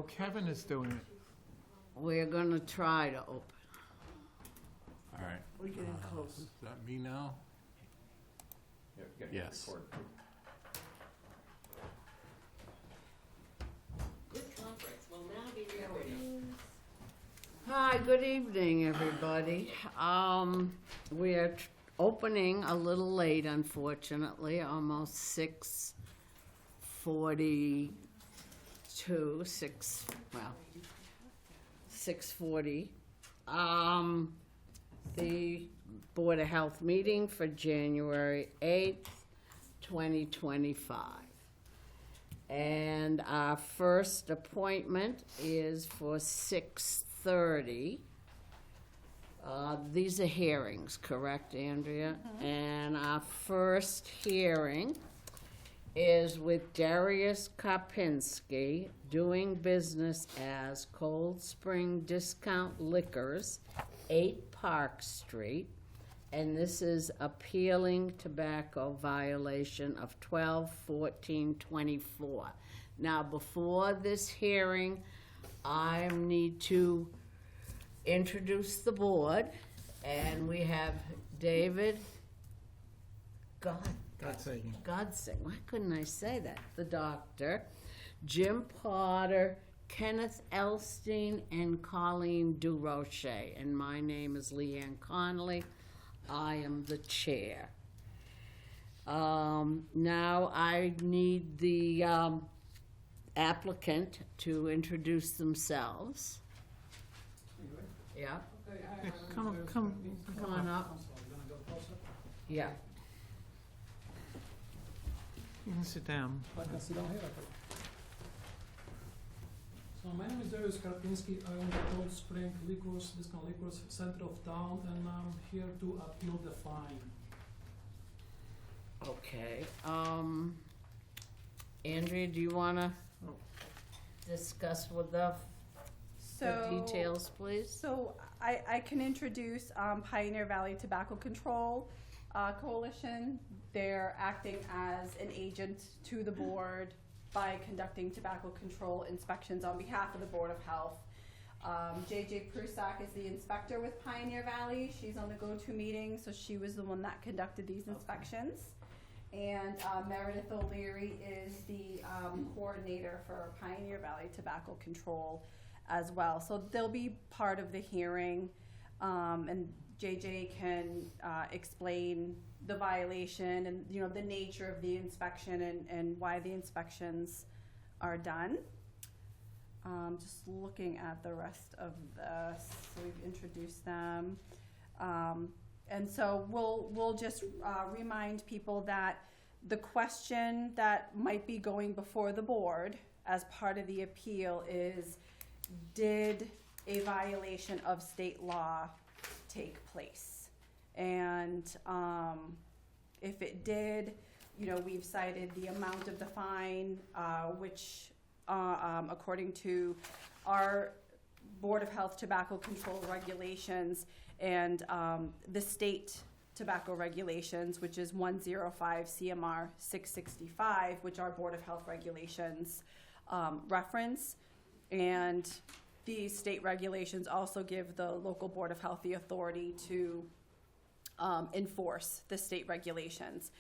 Oh, Kevin is doing it. We're gonna try to open. All right. We're getting close. Is that me now? Yes. Good conference, will now be recorded. Hi, good evening, everybody. We're opening a little late, unfortunately, almost 6:42, 6:40. The Board of Health meeting for January 8th, 2025. And our first appointment is for 6:30. These are hearings, correct, Andrea? And our first hearing is with Darius Karpinski, doing business as Cold Spring Discount Liquors, 8 Park Street. And this is appealing tobacco violation of 12/14/24. Now, before this hearing, I need to introduce the board, and we have David Godsing. Why couldn't I say that? The doctor, Jim Potter, Kenneth Elstein, and Colleen DuRocher. And my name is Leanne Connolly. I am the chair. Now I need the applicant to introduce themselves. Yeah. Come on up. Yeah. You can sit down. I can sit down here. So my name is Darius Karpinski. I own the Cold Spring Liquors, Discount Liquors, center of town, and I'm here to appeal the fine. Okay. Andrea, do you wanna discuss with the details, please? So I can introduce Pioneer Valley Tobacco Control Coalition. They're acting as an agent to the board by conducting tobacco control inspections on behalf of the Board of Health. JJ Prusak is the inspector with Pioneer Valley. She's on the go-to meeting, so she was the one that conducted these inspections. And Meredith O'Leary is the coordinator for Pioneer Valley Tobacco Control as well. So they'll be part of the hearing, and JJ can explain the violation and the nature of the inspection and why the inspections are done. Just looking at the rest of this, so we've introduced them. And so we'll just remind people that the question that might be going before the board as part of the appeal is, did a violation of state law take place? And if it did, we've cited the amount of the fine, which according to our Board of Health tobacco control regulations and the state tobacco regulations, which is 105 CMR 665, which our Board of Health regulations reference. And these state regulations also give the local Board of Health the authority to enforce the state regulations.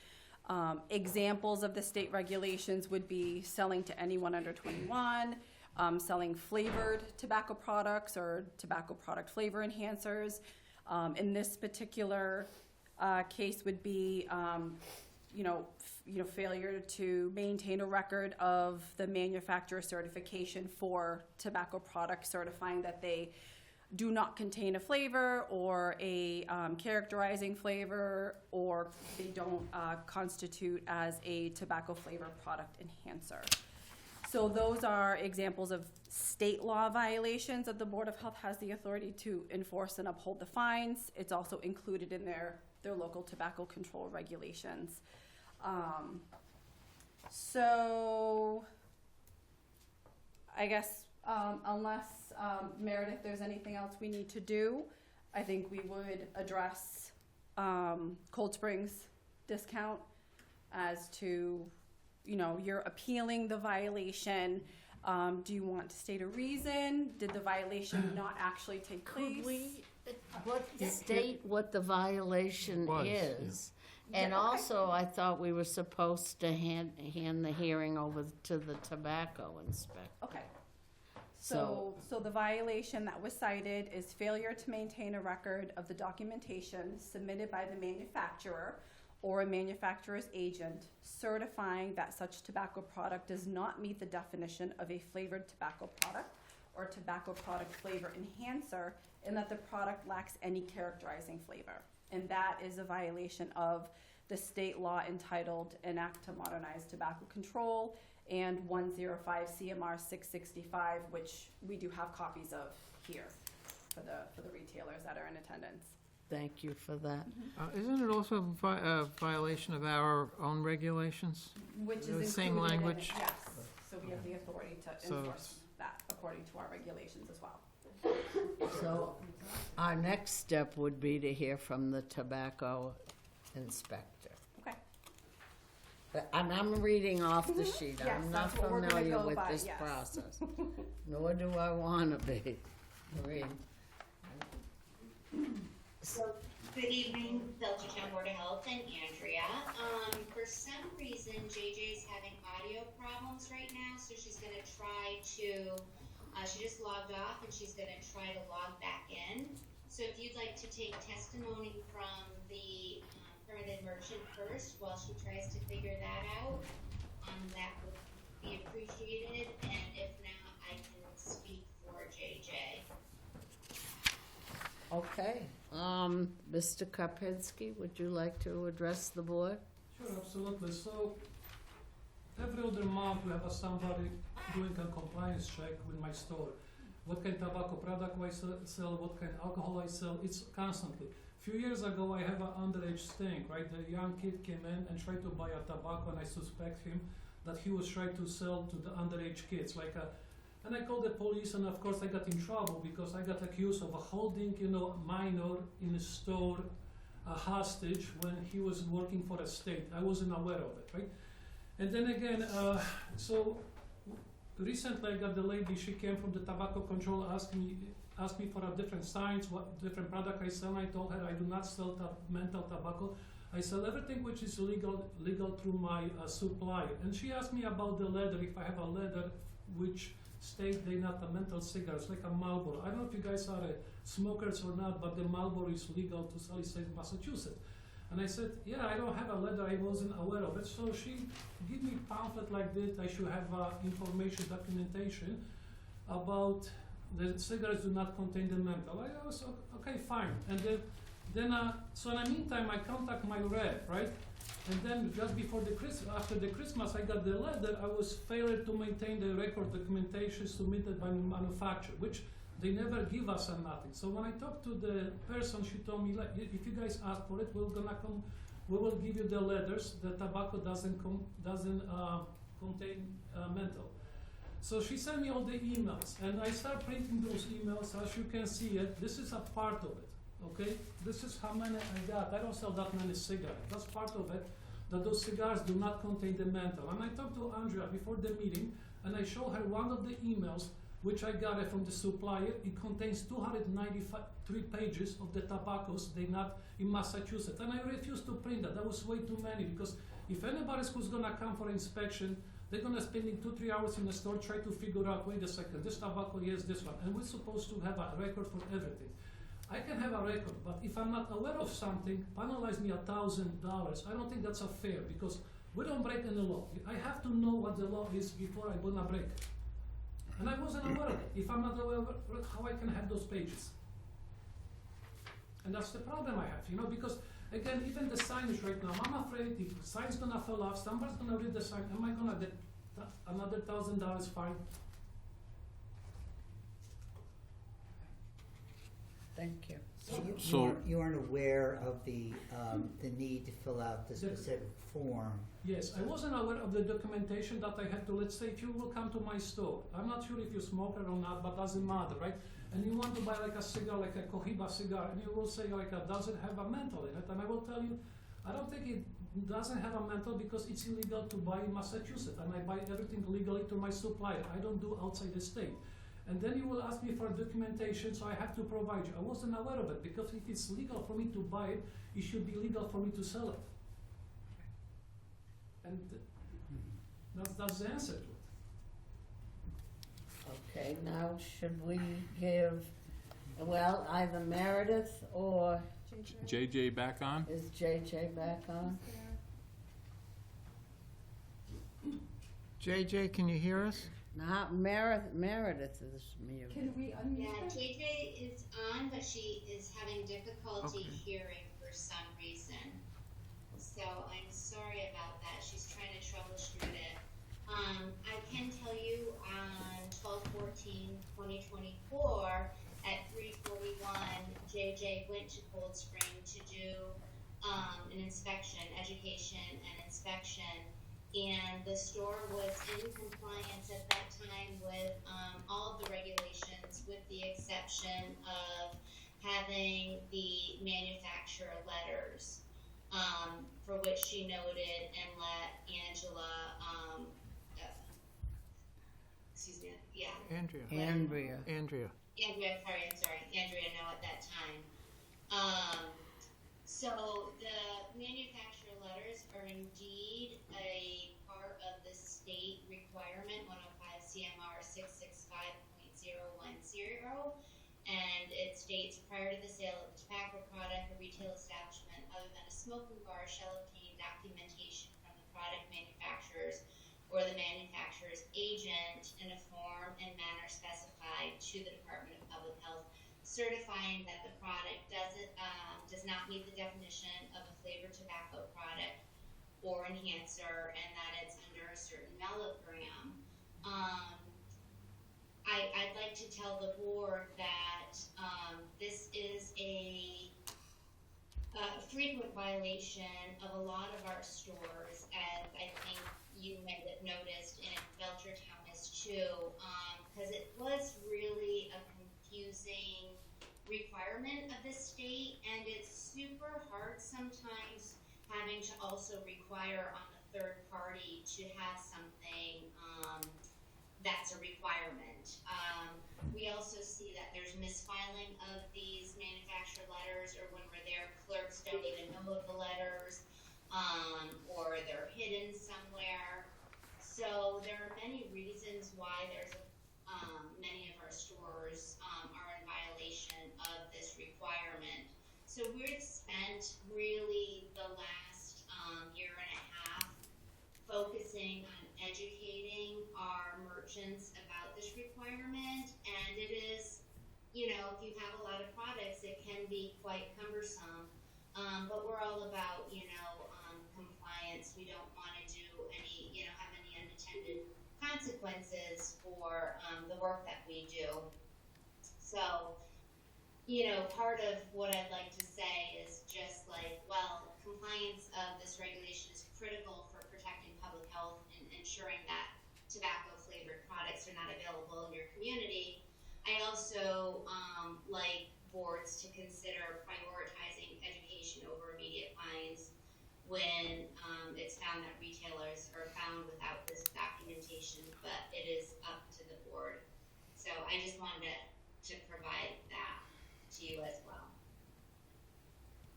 Examples of the state regulations would be selling to anyone under 21, selling flavored tobacco products or tobacco product flavor enhancers. In this particular case would be, failure to maintain a record of the manufacturer certification for tobacco products, certifying that they do not contain a flavor or a characterizing flavor, or they don't constitute as a tobacco flavor product enhancer. So those are examples of state law violations that the Board of Health has the authority to enforce and uphold the fines. It's also included in their local tobacco control regulations. So I guess unless Meredith, there's anything else we need to do, I think we would address Cold Springs discount as to, you're appealing the violation Do you want to state a reason? Did the violation not actually take place? Could we state what the violation Was, is? And Yeah, okay. also, I thought we were supposed to hand the hearing over to the tobacco inspector. Okay. So the violation that was cited is failure to maintain a record of the documentation submitted by the manufacturer or a manufacturer's agent certifying that such tobacco product does not meet the definition of a flavored tobacco product or tobacco product flavor enhancer, and that the product lacks any characterizing flavor. And that is a violation of the state law entitled An Act to Modernize Tobacco Control and 105 CMR 665, which we do have copies of here for the retailers that are in attendance. Thank you for that. Isn't it also a violation of our own regulations? Which The is same included in it, language? yes. So we have the authority to So enforce that according to our regulations as well. So our next step would be to hear from the tobacco inspector. Okay. And I'm reading off the sheet. Yes, I'm not that's what we're gonna familiar go with by, this yes. process, nor do I want to be. Maureen? So, good evening, Belchertown Board of Health and Andrea. For some reason, JJ's having audio problems right now, so she's gonna try to, she just logged off and she's gonna try to log back in. So if you'd like to take testimony from the permitted merchant first while she tries to figure that out, that would be appreciated, and if not, I can speak for JJ. Okay, Mr. Karpinski, would you like to address the board? Sure, absolutely. So every other month we have somebody doing a compliance check with my store. What kind of tobacco product I sell, what kind of alcohol I sell, it's constantly. Few years ago I have an underage sting, right? The young kid came in and tried to buy a tobacco, and I suspect him that he was trying to sell to the underage kids, and I called the police, and of course I got in trouble because I got accused of holding, minor in a store hostage when he was working for a state. I wasn't aware of it, right? And then again, so recently I got the lady, she came from the tobacco control, asked me for a different signs, what different product I sell. I told her I do not sell menthol tobacco. I sell everything which is legal through my supplier. And she asked me about the leather, if I have a leather which state they're not a menthol cigarettes, like a Marlboro. I don't know if you guys are smokers or not, but the Marlboro is legal to sell in state of Massachusetts. And I said, yeah, I don't have a leather, I wasn't aware of it. So she gave me a pamphlet like this, I should have information, documentation about the cigarettes do not contain the menthol. I was, okay, fine. And so in the meantime, I contact my rep, right? And then just before after the Christmas, I got the letter. I was failed to maintain the record documentation submitted by the manufacturer, which they never give us or nothing. So when I talked to the person, she told me, like, if you guys ask for it, we will give you the letters. The tobacco doesn't contain menthol. So she sent me all the emails, and I start printing those emails. As you can see it, this is a part of it. Okay, this is how many I got. I don't sell that many cigarettes. That's part of it, that those cigars do not contain the menthol. And I talked to Andrea before the meeting, and I showed her one of the emails, which I got it from the supplier. It contains 293 pages of the tobaccos. They're not in Massachusetts. And I refused to print that. That was way too many, because if anybody's who's gonna come for inspection, they're gonna spend 2-3 hours in the store trying to figure out, wait a second, this tobacco, yes, this one. And we're supposed to have a record for everything. I can have a record, but if I'm not aware of something, penalize me $1,000. I don't think that's fair, because we don't break any law. I have to know what the law is before I'm gonna break it. And I wasn't aware of it. If I'm not aware of it, how I can have those pages? And that's the problem I have, because again, even the signage right now, I'm afraid if the sign's gonna fall off, somebody's gonna read the sign, am I gonna get another $1,000 fine? Thank you. So- You aren't aware of the need to fill out the specific form? Yes, I wasn't aware of the documentation that I had to, let's say, if you will come to my store, I'm not sure if you smoke it or not, but doesn't matter, right? And you want to buy like a cigar, like a Cohiba cigar, and you will say, like, does it have a menthol in it? And I will tell you, I don't think doesn't have a mental because it's illegal to buy in Massachusetts, and I buy everything legally to my supplier. I don't do outside the state. And then you will ask me for documentation, so I have to provide you. I wasn't aware of it, because if it's legal for me to buy it, it should be legal for me to sell it. And that's the answer to it. Okay, now should we give, well, either Meredith or JJ back on? is JJ back on? JJ, can you hear us? Not Meredith is mute. Can we unmute Yeah, her? JJ is on, but she is having difficulty Okay. hearing for some reason. So I'm sorry about that. She's trying to troubleshoot it. I can tell you on 12/14/2024 at 3:41, JJ went to Cold Spring to do an inspection, education and inspection. And the store was in compliance at that time with all of the regulations, with the exception of having the manufacturer letters, for which she noted and let Angela, excuse me, yeah, Andrea. Andrea. Andrea. Andrea know at that time. So the manufacturer letters are indeed a part of the state requirement, 105 CMR 665.010, and it states prior to the sale of a tobacco product, a retail establishment other than a smoking bar shall obtain documentation from the product manufacturers or the manufacturer's agent in a form and manner specified to the Department of Public Health, certifying that the product does not meet the definition of a flavored tobacco product or enhancer, and that it's under a certain milligram. I'd like to tell the board that this is a frequent violation of a lot of our stores, as I think you may have noticed in Belchertown is too, because it was really a confusing requirement of the state, and it's super hard sometimes having to also require on the third party to have something that's a requirement. We also see that there's misfiling of these manufacturer letters, or when we're there, clerks don't even know of the letters, or they're hidden somewhere. So there are many reasons why there's many of our stores are in violation of this requirement. So we've spent really the last year and a half focusing on educating our merchants about this requirement, and it is, if you have a lot of products, it can be quite cumbersome, but we're all about, compliance. We don't want to do any, have any unintended consequences for the work that we do. So, part of what I'd like to say is just compliance of this regulation is critical for protecting public health and ensuring that tobacco flavored products are not available in your community. I also like boards to consider prioritizing education over immediate fines when it's found that retailers are found without this documentation, but it is up to the board. So I just wanted to provide that to you as well.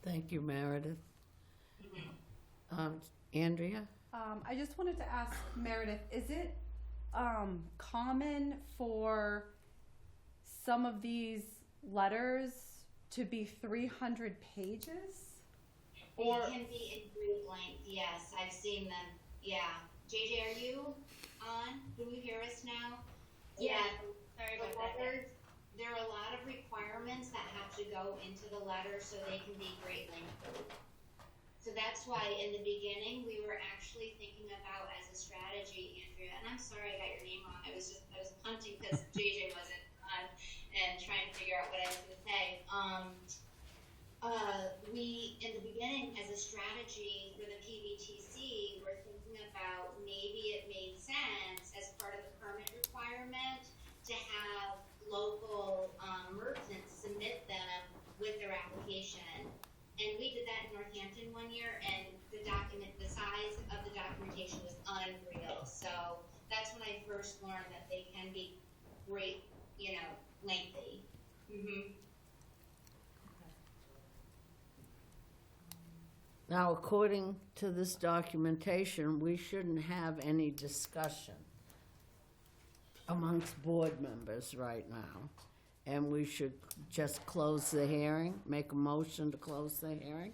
Thank you, Meredith. Andrea? I just wanted to ask Meredith, is it common for some of these letters to be 300 pages? Or It can be in great length, yes, I've seen them, yeah. JJ, are you on? Can you hear us now? Yeah. Sorry about the that. letters, there are a lot of requirements that have to go into the letter, so they can be great length. So that's why in the beginning, we were actually thinking about as a strategy, Andrea, and I'm sorry I got your name wrong, I was punting because JJ wasn't on and trying to figure out what I was gonna say. We, in the beginning, as a strategy for the PVTC, were thinking about maybe it made sense as part of the permit requirement to have local merchants submit them with their application. And we did that in Northampton one year, and the document learned that they can be great, lengthy. Now, according to this documentation, we shouldn't have any discussion amongst board members right now. And we should just close the hearing, make a motion to close the hearing?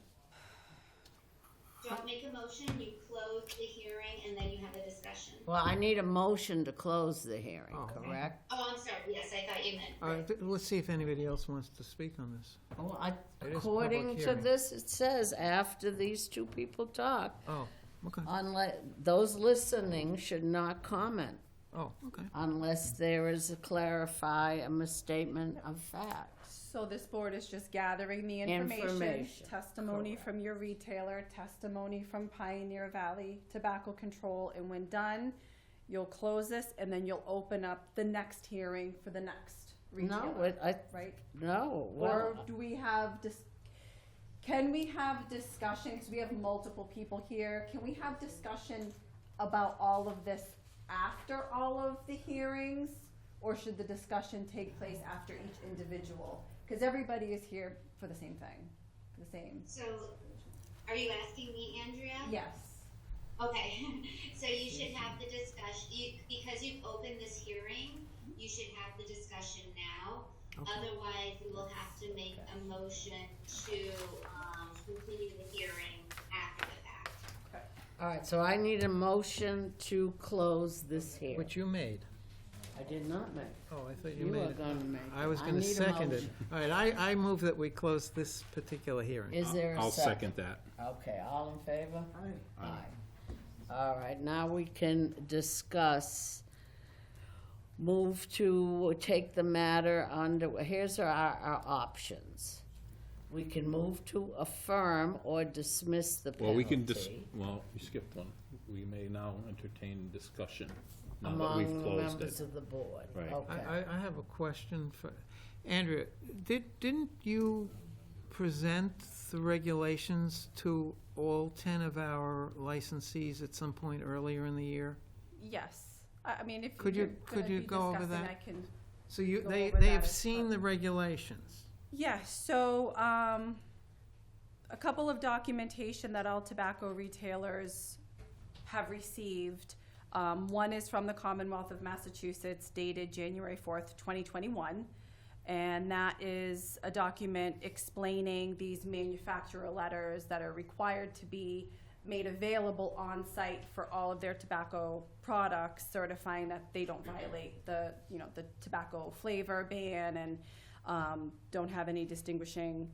Don't make a motion, you close the hearing, and then you have a discussion. Well, I need a motion to close the hearing, Oh. correct? Oh, I'm sorry, yes, I thought you meant. All right, let's see if anybody else wants to speak on this. Well, It is according public to hearing. this, it says after these two people talk, Oh, okay. unless, those listening should not comment Oh, okay. unless there is a clarify a misstatement of facts. So this board is just gathering the information, Information, testimony correct. from your retailer, testimony from Pioneer Valley Tobacco Control, and when done, you'll close this, and then you'll open up the next hearing for the next retailer, No, right? no, Or well, do we have can we have discussion, because we have multiple people here, can we have discussion about all of this after all of the hearings? Or should the discussion take place after each individual? Because everybody is here for the same thing, the same. So, are you asking me, Andrea? Yes. Okay, so you should have the discussion, because you've opened this hearing, you should have the discussion now. Okay. Otherwise, we will have to make a motion to, continue the hearing after the fact. all right, so I need a motion to close this hearing. Which you made. I did not make. Oh, I thought you You made are it. gonna make. I was it. gonna need a second it. motion. All right, I move that we close this particular hearing. Is there a I'll second? second that. Okay, all in favor? Aye. All right, now we can discuss, move to take the matter under, here's our options. We can move to affirm or dismiss the penalty. Well, we can well, you skipped one. We may now entertain discussion now that we've Among the closed members it. of the board. Right. Okay. I have a question for, Andrea, didn't you present the regulations to all 10 of our licensees at some point earlier in the year? Yes. I mean, if Could you're you- gonna could you be go over discussing, that? I can. So you, Go they over that have as seen the regulations? Yes, so a couple of documentation that all tobacco retailers have received. One is from the Commonwealth of Massachusetts dated January 4th, 2021. And that is a document explaining these manufacturer letters that are required to be made available on site for all of their tobacco products, certifying that they don't violate the tobacco flavor ban and don't have any distinguishing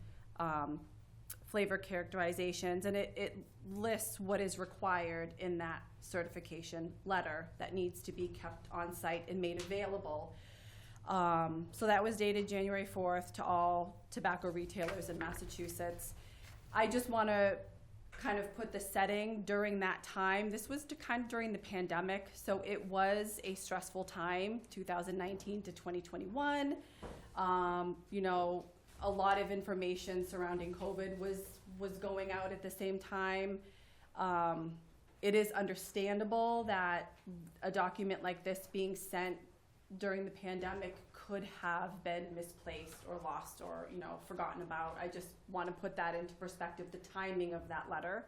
flavor characterizations, and it lists what is required in that certification letter that needs to be kept on site and made available. So that was dated January 4th to all tobacco retailers in Massachusetts. I just want to kind of put the setting during that time. This was kind of during the pandemic, so it was a stressful time, 2019 to 2021. A lot of information surrounding COVID was going out at the same time. It is understandable that a document like this being sent during the pandemic could have been misplaced or lost or forgotten about. I just want to put that into perspective, the timing of that letter.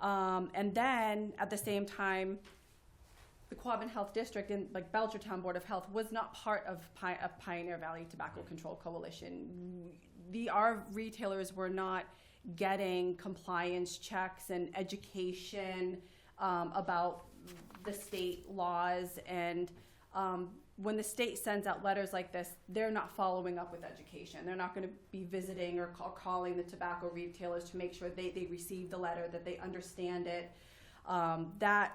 And then at the same time, the Quabbin Health District and Belchertown Board of Health was not part of Pioneer Valley Tobacco Control Coalition. Our retailers were not getting compliance checks and education about the state laws, and when the state sends out letters like this, they're not following up with education. They're not going to be visiting or calling the tobacco retailers to make sure they receive the letter, that they understand it. That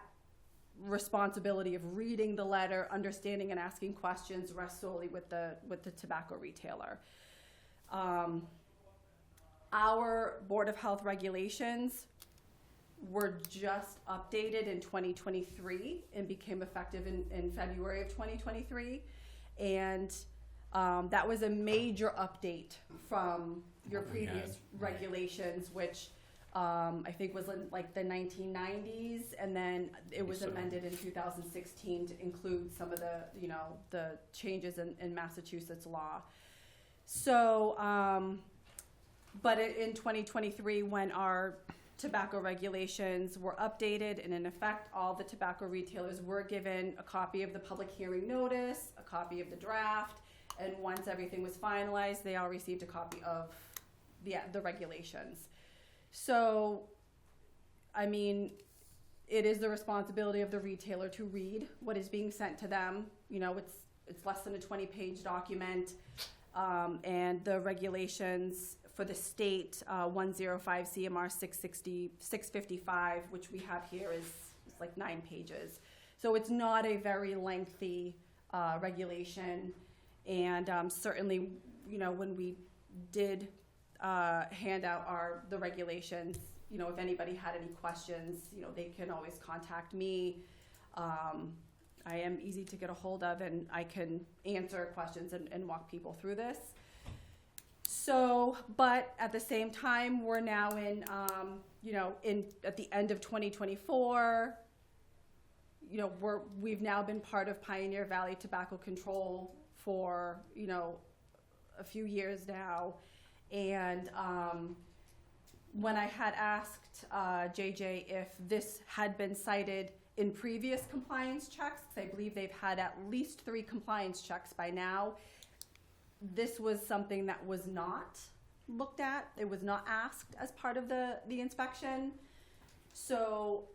responsibility of reading the letter, understanding and asking questions rests solely with the tobacco retailer. Our Board of Health regulations were just updated in 2023 and became effective in February of 2023. And that was a major update from your previous regulations, which I think was in like the 1990s, and then it was amended in 2016 to include some of the, you know, the changes in Massachusetts law. So, but in 2023, when our tobacco regulations were updated and in effect, all the tobacco retailers were given a copy of the public hearing notice, a copy of the draft, and once everything was finalized, they all received a copy of the regulations. So, I mean, it is the responsibility of the retailer to read what is being sent to them. You know, it's less than a 20-page document, and the regulations for the state 105 CMR 655, which we have here, is like 9 pages. So it's not a very lengthy regulation, and certainly, you know, when we did hand out the regulations, you know, if anybody had any questions, you know, they can always contact me. I am easy to get a hold of, and I can answer questions and walk people through this. So, but at the same time, we're now in, you know, at the end of 2024, you know, we've now been part of Pioneer Valley Tobacco Control for, you know, a few years now. And when I had asked JJ if this had been cited in previous compliance checks, 'cause I believe they've had at least 3 compliance checks by now, this was something that was not looked at. It was not asked as part of the inspection. So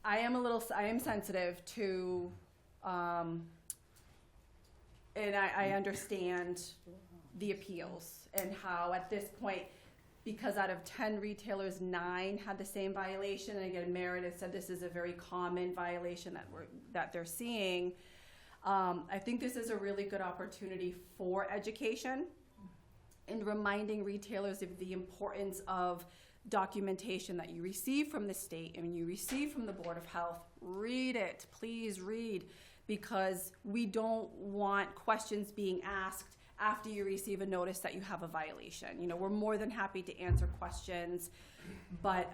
I am sensitive to, and I understand the appeals and how at this point, because out of 10 retailers, 9 had the same violation, and again, Meredith said this is a very common violation that they're seeing. I think this is a really good opportunity for education and reminding retailers of the importance of documentation that you receive from the state and you receive from the Board of Health. Read it, please read, because we don't want questions being asked after you receive a notice that you have a violation. You know, we're more than happy to answer questions, but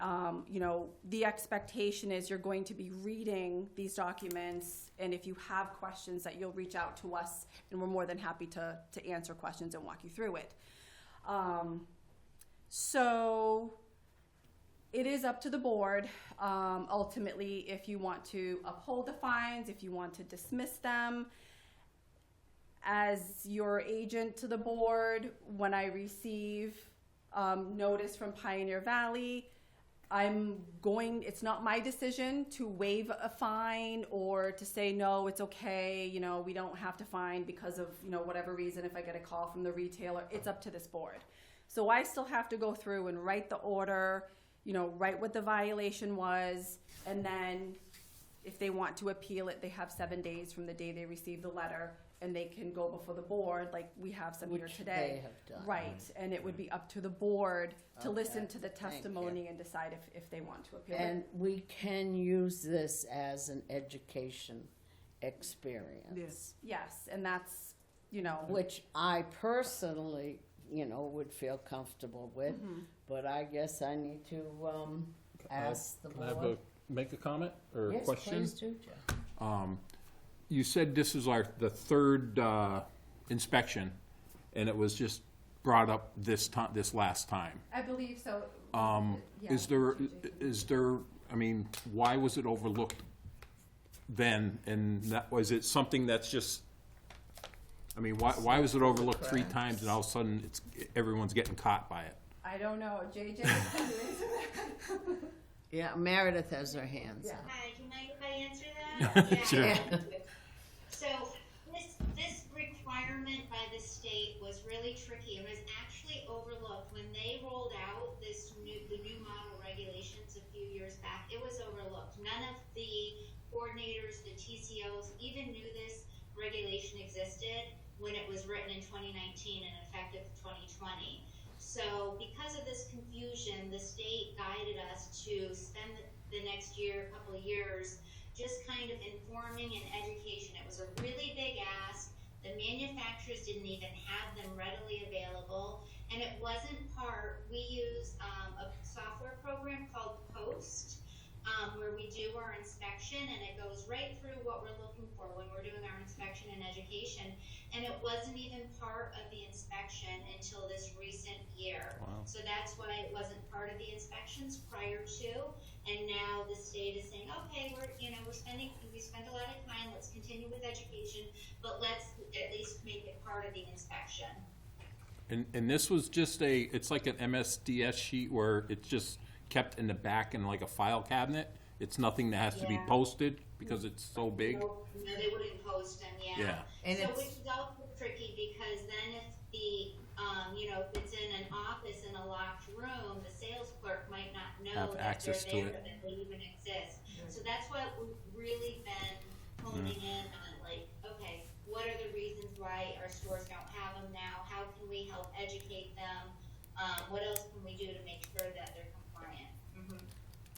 you know, the expectation is you're going to be reading these documents, and if you have questions that you'll reach out to us, and we're more than happy to answer questions and walk you through it. So it is up to the board, ultimately, if you want to uphold the fines, if you want to dismiss them. As your agent to the board, when I receive notice from Pioneer Valley, it's not my decision to waive a fine or to say, no, it's okay, you know, we don't have to fine because of, you know, whatever reason. If I get a call from the retailer, it's up to this board. So I still have to go through and write the order, you know, write what the violation was, and then if they want to appeal it, they have 7 days from the day they receive the letter, and they can go before the board, like we have some here today. They have done. Right, and it would be up to the board to Okay, listen to the thank you. testimony and decide if they want to appeal And it. we can use this as an education experience. Yes, and that's, you know, Which I personally, you know, would feel comfortable with, but I guess I need to ask the Can I board. make a comment or a Yes, question? please do, Jeff. You said this is the 3rd inspection, and it was just brought up this last time. I believe so. Yeah, Is there, I mean, why was it overlooked then? And was it something that's just, I mean, why was it overlooked 3 times and all of a sudden everyone's getting caught by it? I don't know, JJ, can you answer that? Yeah, Meredith has her hands Yeah. up. Hi, do you mind if I answer that? Sure. Yeah. So this requirement by the state was really tricky. It was actually overlooked when they rolled out the new model regulations a few years back. It was overlooked. None of the coordinators, the TCOs, even knew this regulation existed when it was written in 2019 and effective 2020. So because of this confusion, the state guided us to spend the next couple of years, just kind of informing and education. It was a really big ask. The manufacturers didn't even have them readily available, and it wasn't we use a program called Post, where we do our inspection, and it goes right through what we're looking for when we're doing our inspection and education. And it wasn't even part of the inspection until this recent year. Wow. So that's why it wasn't part of the inspections prior to. And now the state is saying, okay, we spend a lot of time, let's continue with education, but let's at least make it part of the inspection. And this was just it's like an MSDS sheet where it's just kept in the back in like a file cabinet? It's nothing that has to be Yeah. posted because it's so big? No, they wouldn't post them, Yeah. And So it's- which is also tricky, because then if the, if it's in an office in a locked room, the sales clerk might not know Have that access they're to there, it. that they even exist. So that's what we've really been honing in on, like, okay, what are the reasons why our stores don't have them now? How can we help educate them? What else can we do to make sure that they're compliant?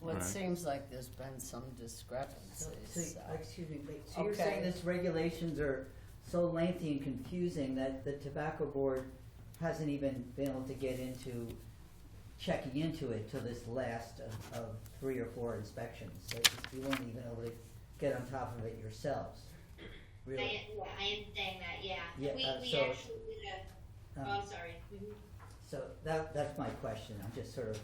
Well, it Right. seems like there's been some So, discrepancies. excuse me, but, so you're Okay. saying this regulations are so lengthy and confusing that the tobacco board hasn't even been able to get into checking into it till this last of 3 or 4 inspections? So you weren't even able to get on top of it yourselves, really? I am saying that, yeah. Yeah, We so- actually did a, Um, I'm sorry. So that's my question, I'm just sort of,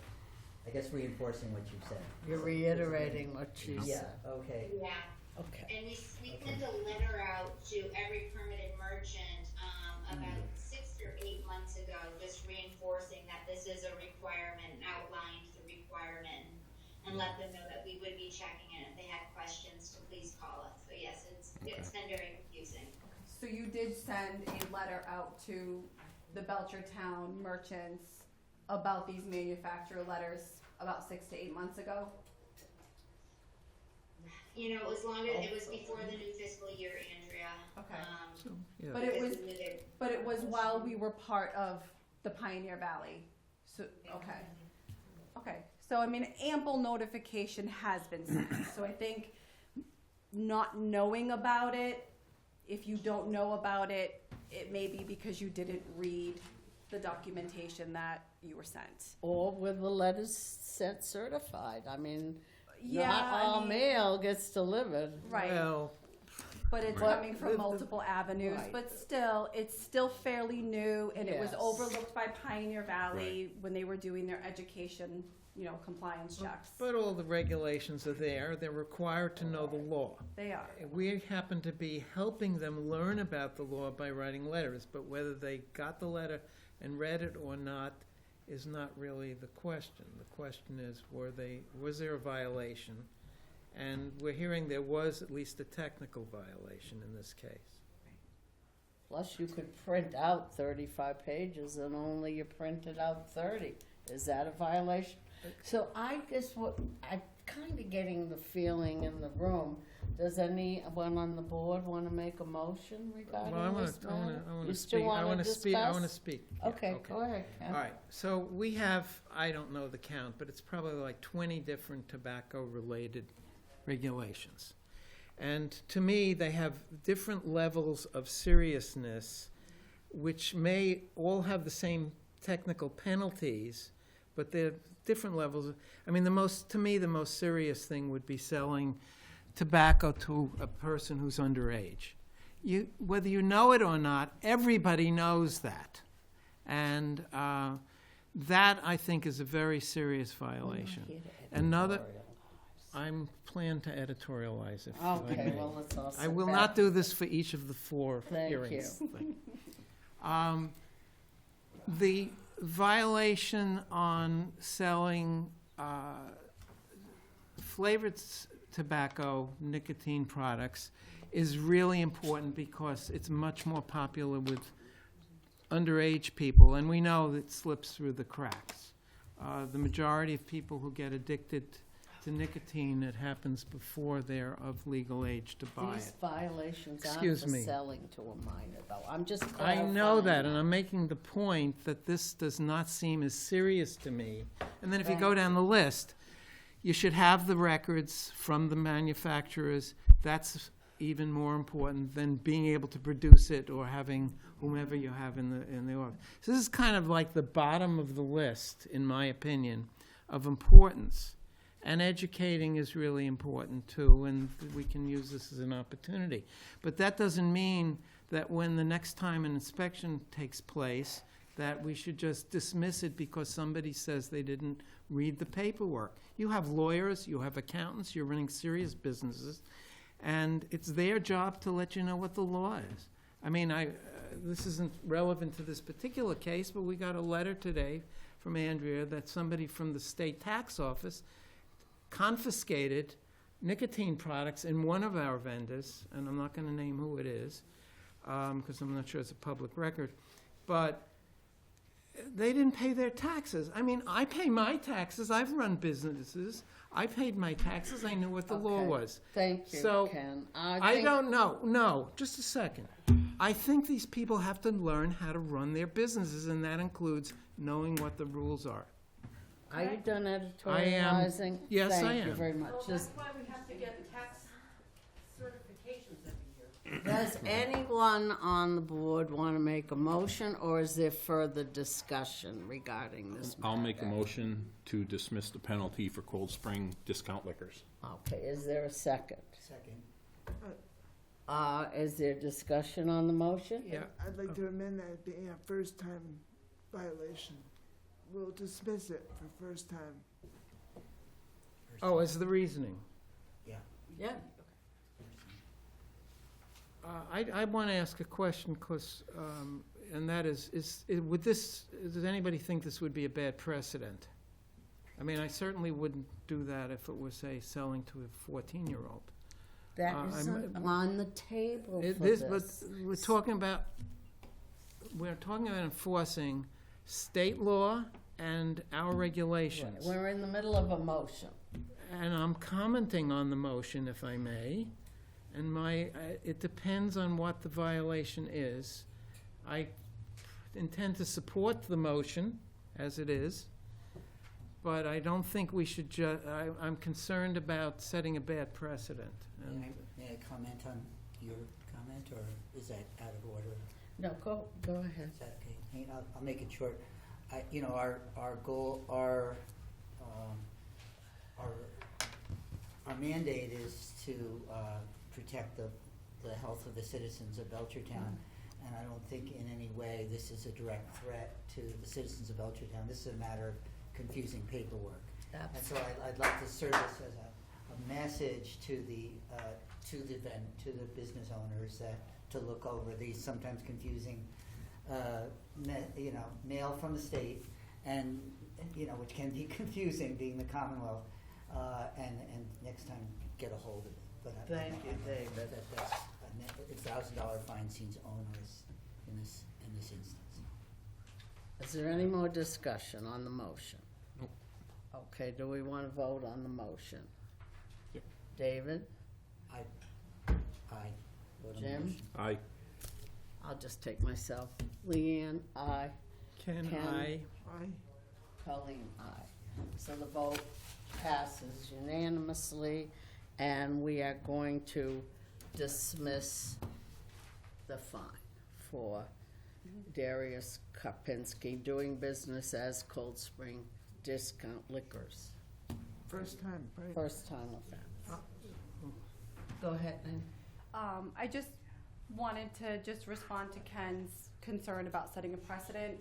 I guess, reinforcing what you said. You're reiterating what she Yeah, said. okay. Yeah. Okay. And we sent a letter out to every permitted merchant, about 6 or 8 months ago, just reinforcing that this is a requirement, and outlined the requirement, and let them know that we would be checking it. If they had questions, to please call us. So yes, it's been very confusing. So you did send a letter out to the Belchertown merchants about these manufacturer letters about 6 to 8 months ago? As long as it was before the new fiscal year, Andrea. Okay. So, yeah. But it was, because we knew they- but it was while we were part of the Pioneer Valley, so, okay. Okay, so I mean, ample notification has been sent, so I think not knowing about it, if you don't know about it, it may be because you didn't read the documentation that you were sent. Or with the letters sent certified. I mean, Yeah, not I all mean- mail gets delivered. Right, Well, but it's Right. coming from multiple avenues, Right. but still, it's still fairly new, and it was Yes. overlooked by Pioneer Valley when they were doing their education, compliance checks. but all the regulations are there, they're required to know the law. They are. We happen to be helping them learn about the law by writing letters, but whether they got the letter and read it or not is not really the question. The question is, was there a violation? And we're hearing there was at least a technical violation in this case. Plus, you could print out 35 pages and only you printed out 30. Is that a violation? So I guess I'm kind of getting the feeling in the room. Does anyone on the board want to make a motion regarding Well, I want this to, matter? I want You to still speak, I want want to to speak, I want to discuss? speak. Yeah, Okay, go ahead, Ken. All right, so we have, I don't know the count, but it's probably like 20 different tobacco-related regulations. And to me, they have different levels of seriousness, which may all have the same technical penalties, but they're different levels. I mean, to me, the most serious thing would be selling tobacco to a person who's underage. Whether you know it or not, everybody knows that. And that, I think, is a very serious violation. Another, I'm planning to editorialize if I Okay, may. well, let's all I sit will back. not do this for each of the 4 Thank hearings. The violation on selling flavored tobacco, nicotine products, is really important because it's much more popular with underage people, and we know it slips through the cracks. The majority of people who get addicted to nicotine, it happens before they're of legal age to buy These it. violations aren't Excuse for me. selling to a minor, though. I'm just I clarifying. know that, and I'm making the point that this does not seem as serious to me. And then if you go down the list, you should have the records from the manufacturers. That's even more important than being able to produce it or having whomever you have in the office. So this is kind of like the bottom of the list, in my opinion, of importance. And educating is really important too, and we can use this as an opportunity. But that doesn't mean that when the next time an inspection takes place, that we should just dismiss it because somebody says they didn't read the paperwork. You have lawyers, you have accountants, you're running serious businesses, and it's their job to let you know what the law is. I mean, this isn't relevant to this particular case, but we got a letter today from Andrea that somebody from the state tax office confiscated nicotine products in one of our vendors, and I'm not going to name who it is, because I'm not sure it's a public record, but they didn't pay their taxes. I mean, I pay my taxes. I've run businesses. I paid my taxes. I knew what the law Okay. was. Thank you, So, Ken. I don't know. No, just a second. I think these people have to learn how to run their businesses, and that includes knowing what the rules are. Are you done I am. editorializing? Yes, I Thank you am. very much. That's why we have to get the tax certifications every year. Does anyone on the board want to make a motion, or is there further discussion regarding this matter? I'll make a motion to dismiss the penalty for Cold Spring Discount Liquors. Okay, is there a second? Second. Is there discussion on the motion? Yeah. I'd like to amend that being a first-time violation. We'll dismiss it for first time. Oh, as the reasoning. Yeah. I want to ask a question, because, and that is, does anybody think this would be a bad precedent? I mean, I certainly wouldn't do that if it was, say, selling to a 14-year-old. That I'm- isn't on the table for It this. is, but we're talking about enforcing state law and our regulations. We're in the middle of a motion. And I'm commenting on the motion, if I may. And it depends on what the violation is. I intend to support the motion as it is, but I don't think we should I'm concerned about setting a bad precedent. And May I comment on your comment, or is that out of order? No, go ahead. Is that okay? Hey, I'll make it short. Our goal, our mandate is to protect the health of the citizens of Belchertown. And I don't think in any way this is a direct threat to the citizens of Belchertown. This is a matter of confusing paperwork. And so I'd like to serve this as a message to the business owners to look over these sometimes confusing, mail from the state, and which can be confusing, being the Commonwealth, and next time get a hold of it. But Thank you, David. That's a $1,000 fine seems onerous in this instance. Is there any more discussion on the motion? Nope. Okay, do we want to vote on the motion? Yep. David? Aye. Vote on the Jim? motion. Aye. I'll just take myself. Leanne, aye. Can Ken? I? Colleen, aye. So the vote passes unanimously, and we are going to dismiss the fine for Darius Karpinski doing business as Cold Spring Discount Liquors. First time, right? First time offense. Go ahead, Nan. I just wanted to just respond to Ken's concern about setting a precedent.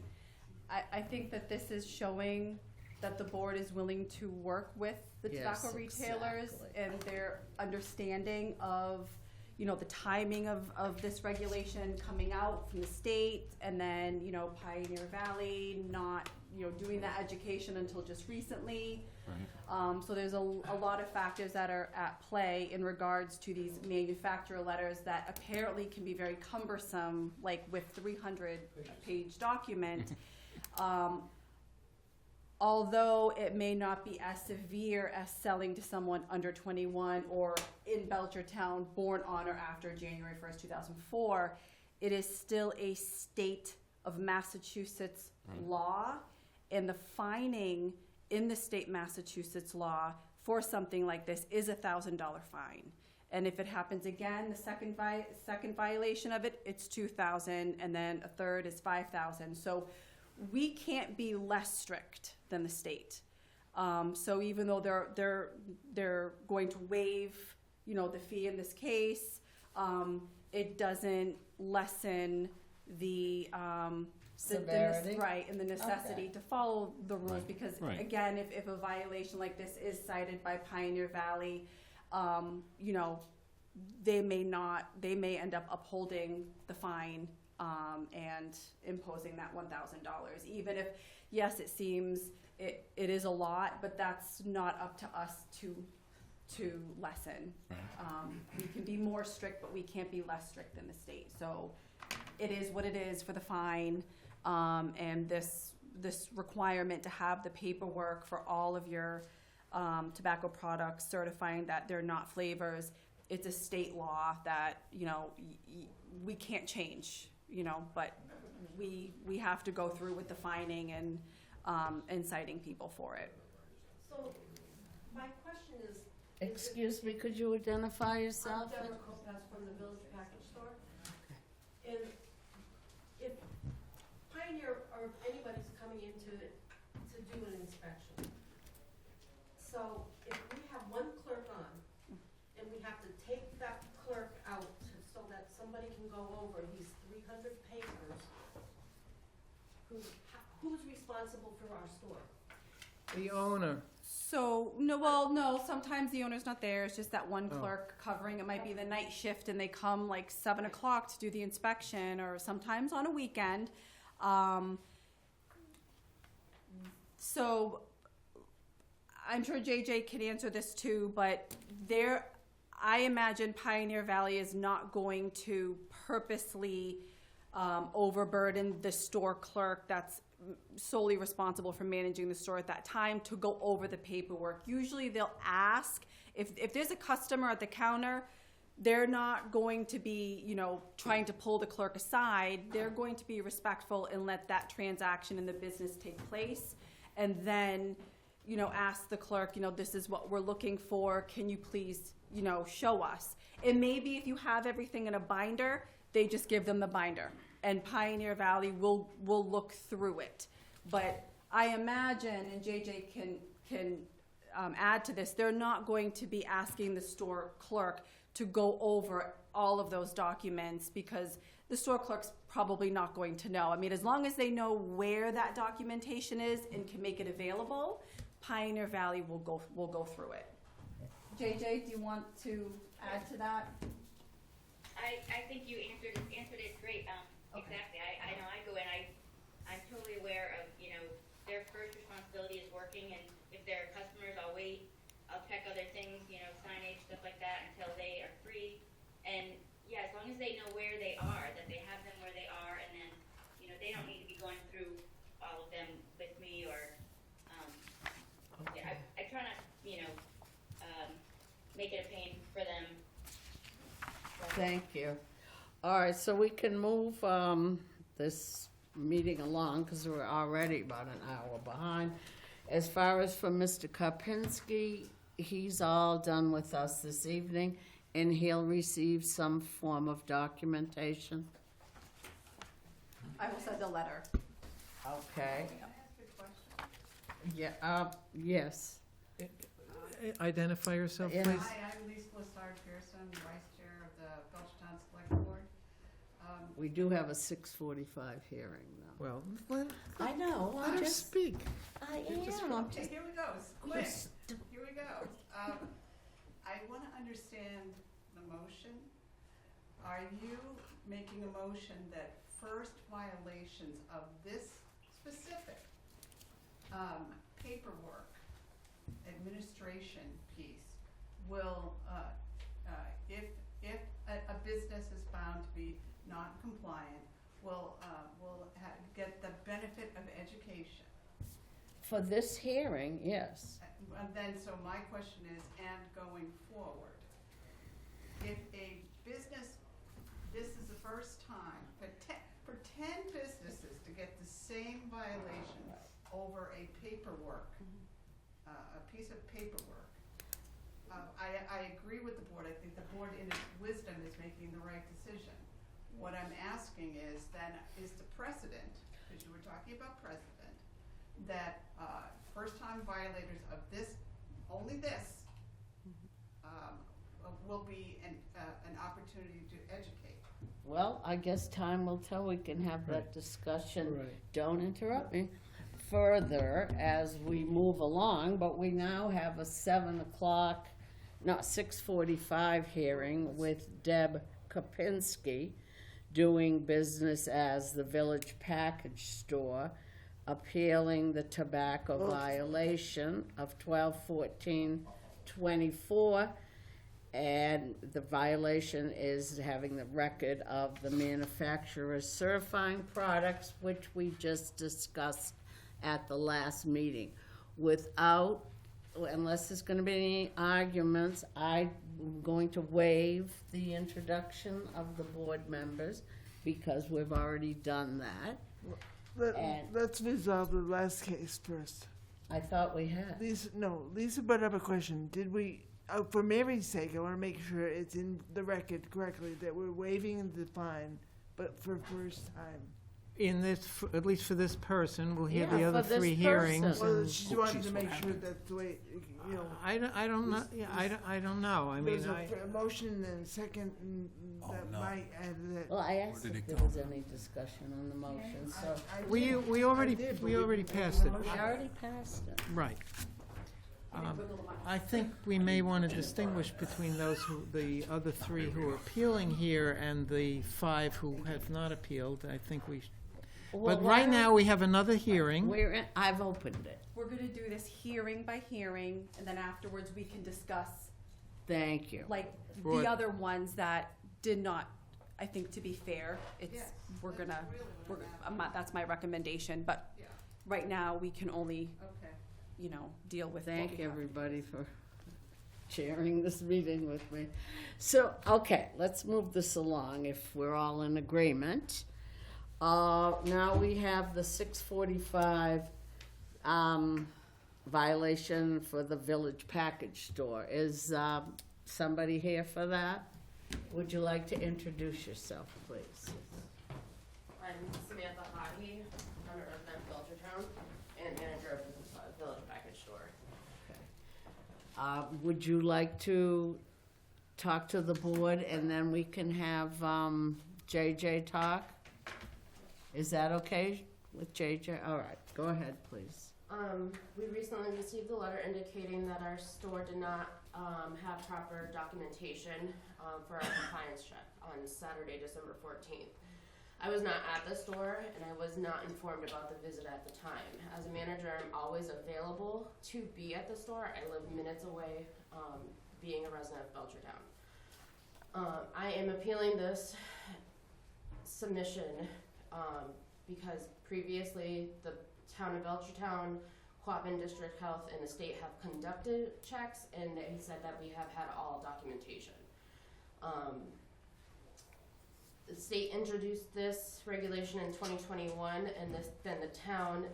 I think that this is showing that the board is willing to work with the Yes, tobacco retailers exactly. and their understanding of, the timing of this regulation coming out from the state, and then, Pioneer Valley not, doing that education until just recently. Right. So there's a lot of factors that are at play in regards to these manufacturer letters that apparently can be very cumbersome, like with 300-page document. Although it may not be as severe as selling to someone under 21 or in Belchertown born on or after January 1st, 2004, it is still a state of Massachusetts law, and the fining in the state Massachusetts law for something like this is a $1,000 fine. And if it happens again, the second violation of it, it's $2,000, and then a third is $5,000. So we can't be less strict than the state. So even though they're going to waive, you know, the fee in this case, it doesn't lessen the Severity? right, and the necessity Okay. to follow the rules, Right. because Right. again, if a violation like this is cited by Pioneer Valley, you know, they may end up upholding the fine, and imposing that $1,000, even if, yes, it seems, it is a lot, but that's not up to us to lessen. Right. We can be more strict, but we can't be less strict than the state. So it is what it is for the fine, and this requirement to have the paperwork for all of your tobacco products certifying that they're not flavors. It's a state law that, you know, we can't change, you know, but we have to go through with the fining and citing people for it. So, my question is. Excuse me, could you identify yourself? I'm Deborah Kopas from the Village Package Store. And if Pioneer or anybody's coming in to do an inspection, so if we have one clerk on, and we have to take that clerk out so that somebody can go over these 300 papers, who's responsible for our store? The owner. So, no, sometimes the owner's not there. It's just that one clerk covering. It might be the night shift and they come like 7 o'clock to do the inspection, or sometimes on a weekend. So I'm sure JJ can answer this too, but I imagine Pioneer Valley is not going to purposely overburden the store clerk that's solely responsible for managing the store at that time to go over the paperwork. Usually they'll ask, if there's a customer at the counter, they're not going to be, you know, trying to pull the clerk aside. They're going to be respectful and let that transaction in the business take place, and then, you know, ask the clerk, you know, this is what we're looking for. Can you please, you know, show us? And maybe if you have everything in a binder, they just give them the binder, and Pioneer Valley will look through it. But I imagine, and JJ can add to this, they're not going to be asking the store clerk to go over all of those documents, because the store clerk's probably not going to know. I mean, as long as they know where that documentation is and can make it available, Pioneer Valley will go through it. JJ, do you want to add to that? I think you answered it great. Okay. Exactly. I know I go in, I'm totally aware of, you know, their first responsibility is working, and if they're customers, I'll wait. I'll check other things, you know, signage, stuff like that, until they are free. And yeah, as long as they know where they are, that they have them where they are, and then, you know, they don't need to be going through all of them with me, or, yeah, I try not, you know, make it a pain for them. Thank you. All right, so we can move this meeting along, because we're already about an hour behind. As far as for Mr. Karpinski, he's all done with us this evening, and he'll receive some form of documentation. I will send a letter. Okay. Can I ask a question? Yeah, yes. Identify yourself, Yes. please. Hi, I'm Lisa Lessard Pearson, Vice Chair of the Belchertown Select Board. We do have a 6:45 hearing, though. Well, I know, let her speak. I Okay, here we go, it's quick, here we go. I want to understand the motion. Are you making a motion that first violations of this specific paperwork administration piece will, if a business is found to be non-compliant, will get the benefit of education? For this hearing, yes. And then, so my question is, and going forward, if a business, this is the first time, for 10 businesses to get the same violation over a paperwork, a piece of paperwork, I agree with the board. I think the board in its wisdom is making the right decision. What I'm asking is then, is the precedent, because you were talking about precedent, that, first-time violators of this, only this, will be an opportunity to educate. Well, I guess time will tell. We can have that discussion. Right. Don't interrupt me further as we move along, but we now have a 6:45 hearing with Deb Kopinski, doing business as the Village Package Store, appealing the tobacco violation of 12/14/24. And the violation is having the record of the manufacturer certifying products, which we just discussed at the last meeting. Without, unless there's gonna be any arguments, I'm going to waive the introduction of the board members because we've already done that. And- Let's resolve the last case first. I thought we had. Lisa brought up a question. Did we, for Mary's sake, I want to make sure it's in the record correctly that we're waiving the fine, but for first time. In this, at least for this person, we'll hear the Yeah, other for this three hearings. person. Well, and- she wanted to make sure that's the way, you know. I don't know, yeah, I don't know, I mean, There's a motion and second that might add that. Well, I asked if there was any discussion on the motion, so. we already passed it. We already passed it. Right. I think we may want to distinguish between the other three who are appealing here and the 5 who have not appealed. I think we, Well, but why right now, we have another hearing. I've opened it. We're gonna do this hearing by hearing, and then afterwards we can discuss, Thank you. like, Right. the other ones that did not, I think to be fair, it's, Yes, we're that's gonna, really what happened. that's my recommendation, but Yeah, right now, we can only, okay. deal with what Thank we have. everybody for chairing this meeting with me. So, okay, let's move this along if we're all in agreement. Now we have the 6:45 violation for the Village Package Store. Is somebody here for that? Would you like to introduce yourself, please? I'm Samantha Hahi. I'm a resident of Belchertown and manager of the Village Package Store. Would you like to talk to the board and then we can have JJ talk? Is that okay with JJ? All right, go ahead, please. We recently received a letter indicating that our store did not have proper documentation for our compliance check on Saturday, December 14th. I was not at the store and I was not informed about the visit at the time. As a manager, I'm always available to be at the store. I live minutes away, being a resident of Belchertown. I am appealing this submission because previously the town of Belchertown, Quabbin District Health, and the state have conducted checks, and they said that we have had all documentation. The state introduced this regulation in 2021, and then the town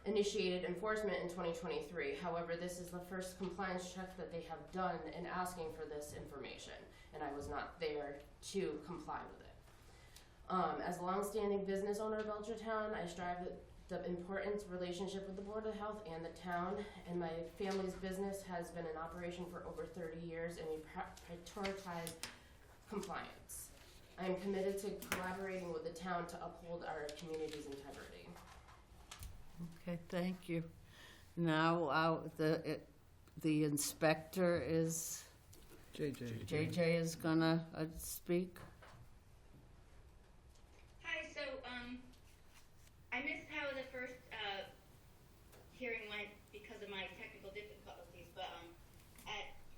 initiated enforcement in 2023. However, this is the first compliance check that they have done in asking for this information, and I was not there to comply with it. As a longstanding business owner of Belchertown, I strive the important relationship with the Board of Health and the town, and my family's business has been in operation for over 30 years, and we prioritize compliance. I am committed to collaborating with the town to uphold our community's integrity. Okay, thank you. Now, the inspector is, JJ is gonna speak. Hi, so, I missed how the first, hearing went because of my technical difficulties, but,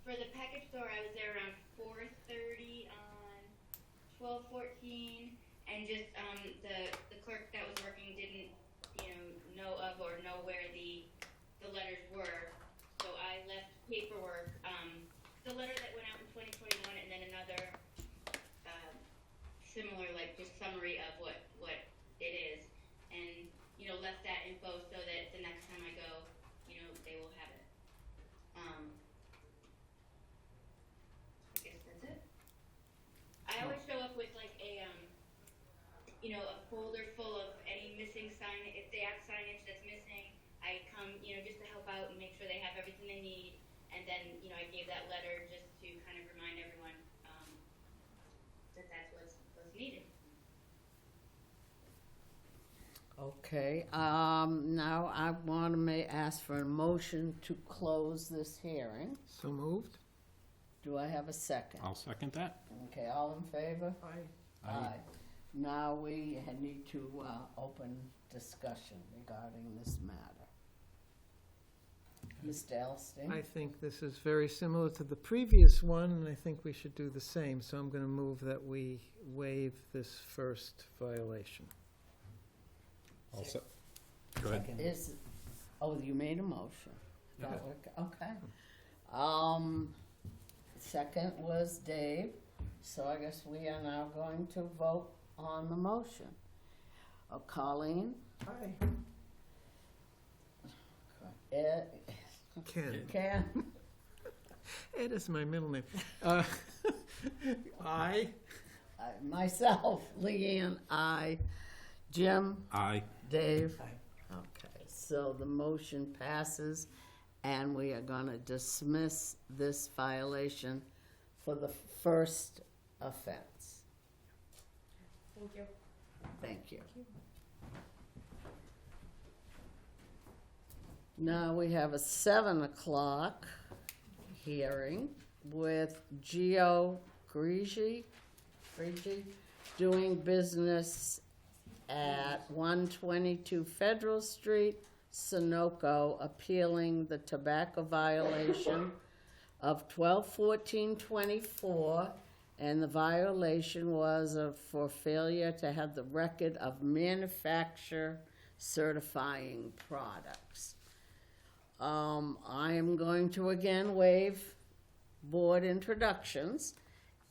for the package store, I was there around 4:30 on 12/14, and just, the clerk that was working didn't, know of or know where the letters were, so I left paperwork, the letter that went out in 2021, and then another, similar, like, just summary of what it is, and, left that info so that the next time I go, they will have it. I guess that's it. I always show up with like a folder full of any missing sign, if they have signage that's missing, I just to help out and make sure they have everything they need. And then, I gave that letter just to kind of remind everyone, that that's what's needed. Okay, now I want to ask for a motion to close this hearing. So moved? Do I have a second? I'll second that. Okay, all in favor? Aye. Aye. Now we need to open discussion regarding this matter. Mr. Elstein? I think this is very similar to the previous one, and I think we should do the same. So I'm going to move that we waive this first violation. Go ahead. You made a motion. Yeah. Okay. Second was Dave, so I guess we are now going to vote on the motion. Colleen? Aye. Ed? Ken. Ken? Ed is my middle name. Aye. Myself, Leanne, aye. Jim? Aye. Dave? Okay, so the motion passes, and we are gonna dismiss this violation for the first offense. Thank you. Thank you. Now we have a 7 o'clock hearing with Gio Grigi doing business at 122 Federal Street, Sunoco, appealing the tobacco violation of 12/14/24, and the violation was for failure to have the record of manufacture certifying products. I am going to again waive board introductions,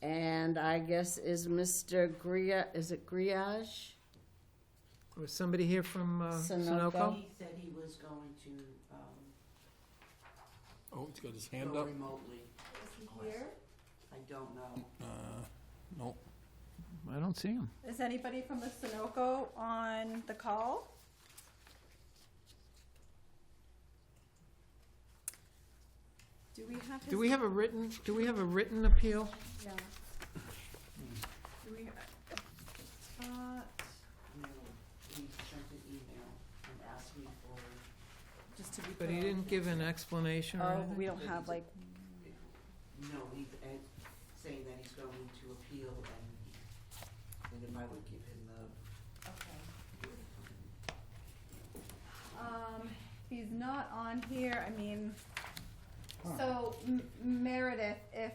and I guess is Mr. Griage? Was somebody here from Sunoco? Sunoco? He said he was going to Oh, he's got his hand go up? remotely. Is he here? I don't know. No. I don't see him. Is anybody from the Sunoco on the call? Do we have his? Do we have a written appeal? Yeah. Do we, No, he sent an email and asked me for, just to be. But put he on- didn't give an explanation or Oh, anything? we don't have like, no, he's saying that he's going to appeal and if I would give him the, okay. He's not on here, I mean, so Meredith, if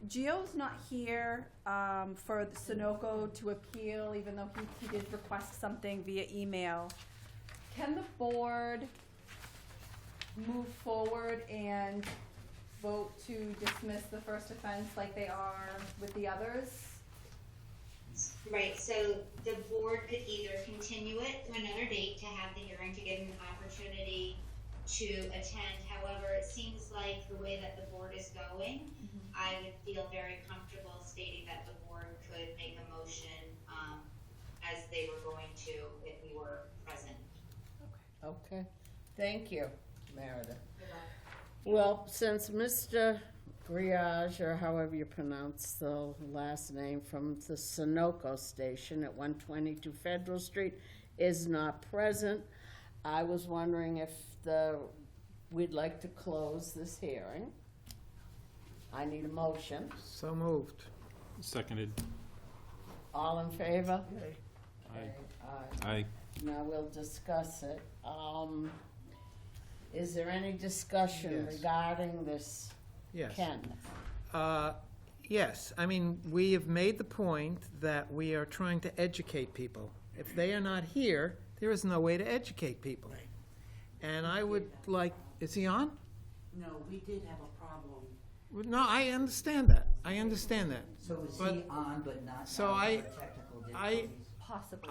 Gio's not here, for the Sunoco to appeal, even though he did request something via email, can the board move forward and vote to dismiss the first offense like they are with the others? Right, so the board could either continue it to another date to have the hearing to give an opportunity to attend. However, it seems like the way that the board is going, I would feel very comfortable stating that the board could make a motion, as they were going to if we were present. Okay, thank you, Meredith. Well, since Mr. Griage, or however you pronounce the last name, from the Sunoco station at 122 Federal Street is not present, I was wondering if we'd like to close this hearing. I need a motion. So moved. Seconded. All in favor? Okay. Aye. Aye. Aye. Now we'll discuss it. Is there any discussion Yes. regarding this, Yes. Ken? Yes, I mean, we have made the point that we are trying to educate people. If they are not here, there is no way to educate people. Right. And I would like, is he on? no, we did have a problem. No, I understand that. I understand that. So is But- he on but not So now I- for technical I- difficulties? Possibly.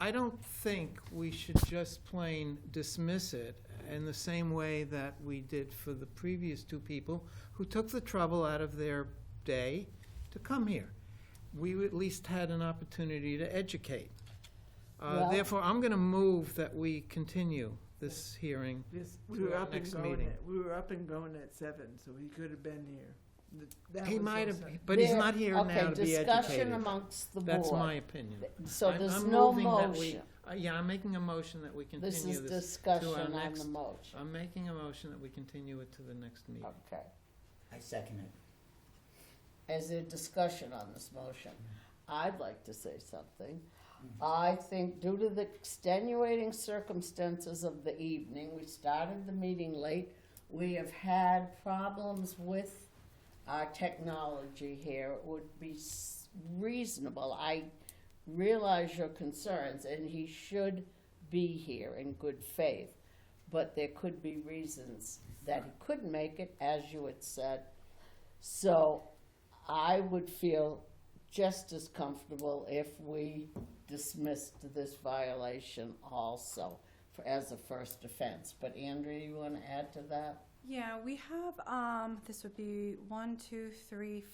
I don't think we should just plain dismiss it in the same way that we did for the previous two people who took the trouble out of their day to come here. We at least had an opportunity to educate. Well- Therefore, I'm gonna move that we continue this hearing. Yes, To we were our up and next going meeting. we were up and going at 7, so he could have been here. That He was might also- have, but he's There- not here now to be Okay, discussion educated. amongst the board. That's my opinion. So I'm- there's I'm no moving that we- motion. Yeah, I'm making a motion that we continue This this. is to our discussion on next- the motion. I'm making a motion that we continue it to the next meeting. Okay. I second it. Is there discussion on this motion? I'd like to say something. I think due to the extenuating circumstances of the evening, we started the meeting late. We have had problems with our technology here. It would be reasonable. I realize your concerns, and he should be here in good faith. But there could be reasons that he couldn't make it, as you had said. So I would feel just as comfortable if we dismissed this violation also as a first offense. But Andrea, you want to add to that? Yeah, we have, this would be 1, 2, 3,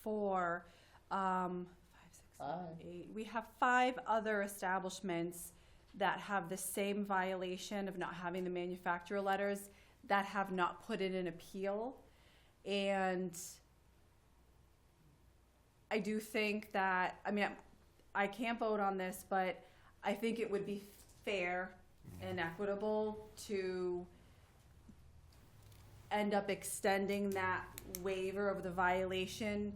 4, 5, 6, 7, 8. We have 5 other establishments that have the same violation of not having the manufacturer letters that have not put in an appeal. And I do think that, I mean, I can't vote on this, but I think it would be fair and equitable to end up extending that waiver of the violation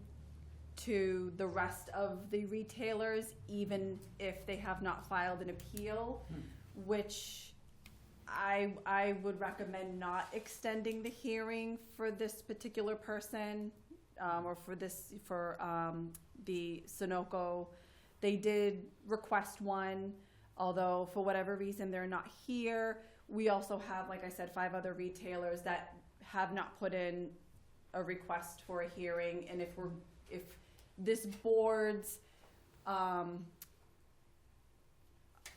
to the rest of the retailers, even if they have not filed an appeal, which I would recommend not extending the hearing for this particular person, or for the Sunoco. They did request one, although for whatever reason they're not here. We also have, like I said, 5 other retailers that have not put in a request for a hearing, and if this board's,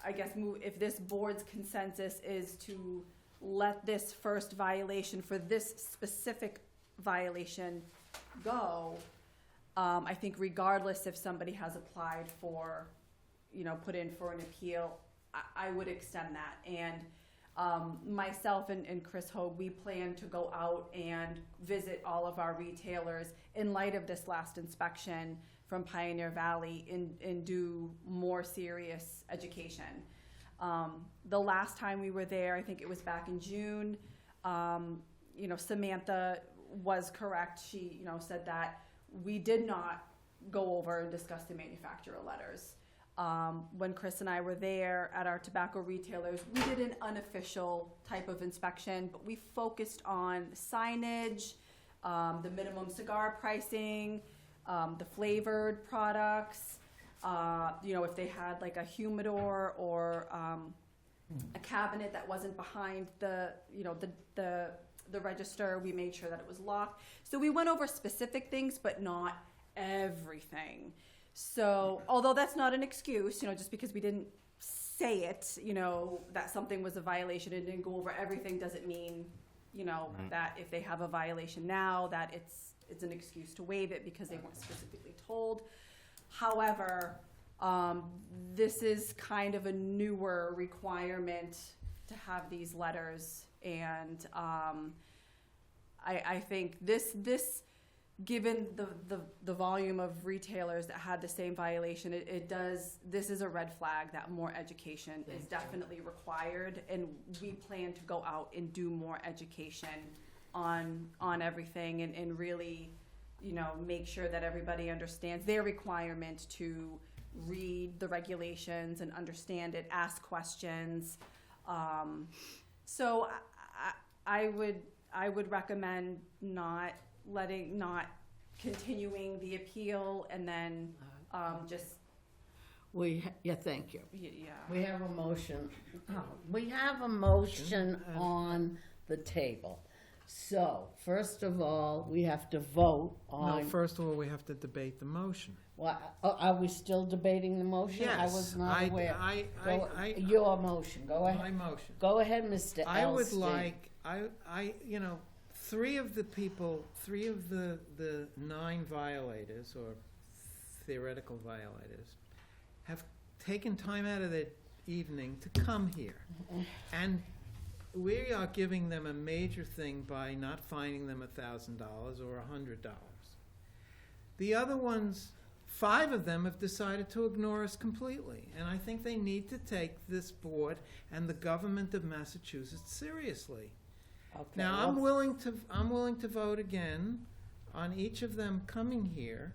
if this board's consensus is to let this first violation for this specific violation go, I think regardless if somebody has applied for, put in for an appeal, I would extend that. And myself and Chris Hogue, we plan to go out and visit all of our retailers in light of this last inspection from Pioneer Valley and do more serious education. The last time we were there, I think it was back in June, Samantha was correct. She, said that we did not go over and discuss the manufacturer letters. When Chris and I were there at our tobacco retailers, we did an unofficial type of inspection, but we focused on signage, the minimum cigar pricing, the flavored products, if they had like a humidor or a cabinet that wasn't behind the register, we made sure that it was locked. So we went over specific things, but not everything. So, although that's not an excuse, just because we didn't say it, that something was a violation and didn't go over everything doesn't mean, that if they have a violation now, that it's an excuse to waive it because they weren't specifically told. However, this is kind of a newer requirement to have these letters, and I think this given the volume of retailers that had the same violation, this is a red flag that more education is definitely required, and we plan to go out and do more education on everything and really, make sure that everybody understands their requirement to read the regulations and understand it, ask questions. So I would recommend not continuing the appeal, and then just Thank you. yeah. We have a motion. We have a motion on the table. So, first of all, we have to vote No, on. first of all, we have to debate the motion. Are we still debating the motion? I was not aware. Your motion, go ahead. My motion. Go ahead, Mr. I would Elstein. like, three of the 9 violators, or theoretical violators, have taken time out of their evening to come here. And we are giving them a major thing by not fining them $1,000 or $100. The other ones, 5 of them have decided to ignore us completely. And I think they need to take this board and the government of Massachusetts seriously. Okay, Now, I'm let's- willing to vote again on each of them coming here,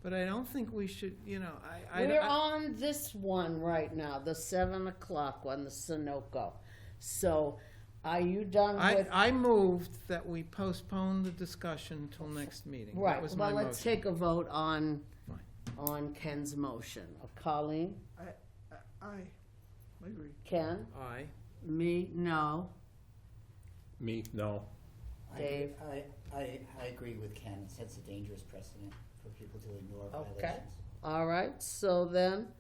but I don't think we should, We're on this one right now, the 7 o'clock one, the Sunoco. So, are you done with? I moved that we postpone the discussion until next meeting. That Right, was my well, let's motion. take a vote on, Fine. on Ken's motion. Colleen? I agree. Ken? Aye. Me? No. Me, no. Dave? I agree with Ken. It sets a dangerous precedent for people to ignore Okay. violations. All right, so then,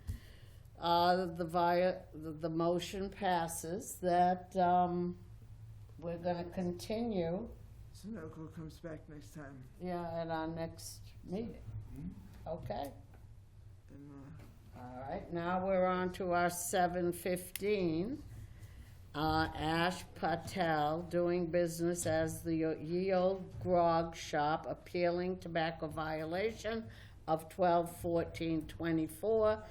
the motion passes that, we're gonna continue, Sunoco comes back next time. at our next meeting. Okay? And, All right, now we're on to our 7:15. Ash Patel, doing business as the Ye Olde Grog Shop, appealing tobacco violation of 12/14/24.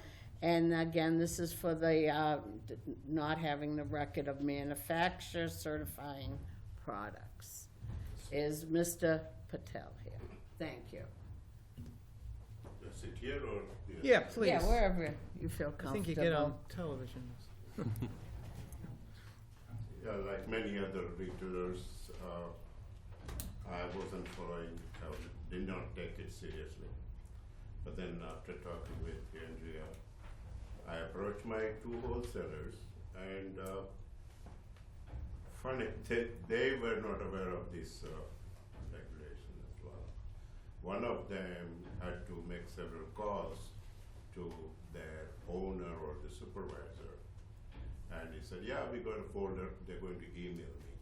And again, this is for the, not having the record of manufacture certifying products. Is Mr. Patel here? Thank you. Sit here or? Yeah, please. Yeah, wherever you feel I comfortable. think you get on television. Yeah, like many other retailers, I wasn't following, did not take it seriously. But then after talking with Andrea, I approached my 2 wholesalers and funny, they were not aware of this regulation as well. One of them had to make several calls to their owner or the supervisor. And he said, yeah, we got a folder, they're going to email me.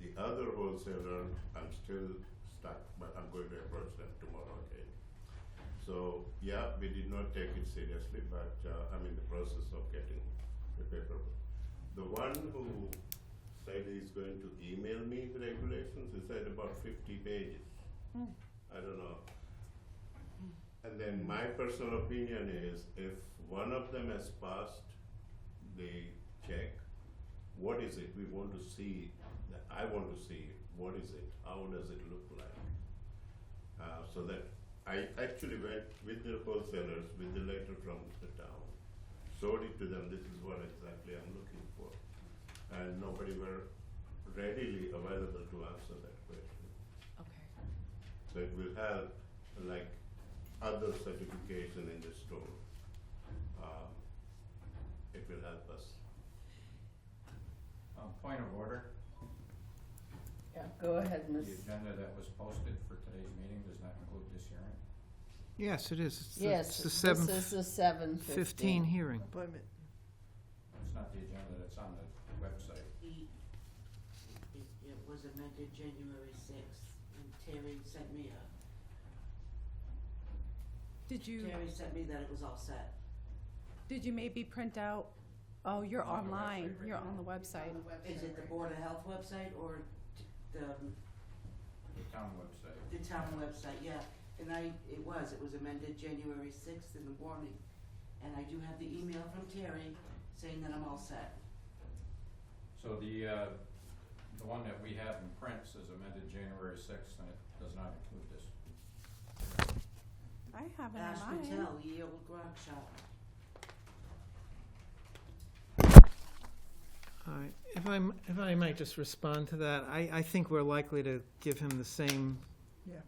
The other wholesaler, I'm still stuck, but I'm going to approach them tomorrow again. So, yeah, we did not take it seriously, but I'm in the process of getting the paperwork. The one who said he's going to email me the regulations, he said about 50 pages. I don't know. And then my personal opinion is, if one of them has passed the check, what is it? We want to see, I want to see, what is it? How does it look like? So that I actually went with the wholesalers with the letter from the town, showed it to them, this is what exactly I'm looking for. And nobody were readily available to answer that question. Okay. So it will help, like other certification in the store. It will help us. Point of order, Yeah, go ahead, the Ms. agenda that was posted for today's meeting does not include this hearing. Yes, it is. It's the- Yes, it's the this is the 7:15 7:15. hearing. appointment. It's not the agenda that's on the website. It was amended January 6th, and Terry sent me Terry sent me that it was all set. Did you maybe print out? Oh, you're On the online. website right You're now. on the website. Is it the Board of Health website or the The town website. town website? Yeah, and it was amended January 6th in the morning. And I do have the email from Terry saying that I'm all set. So the one that we have in print says amended January 6th, and it does not include this. I have it Ash online. Patel, Ye Olde Grog Shop. All right, if I might just respond to that, I think we're likely to give him the same Yeah.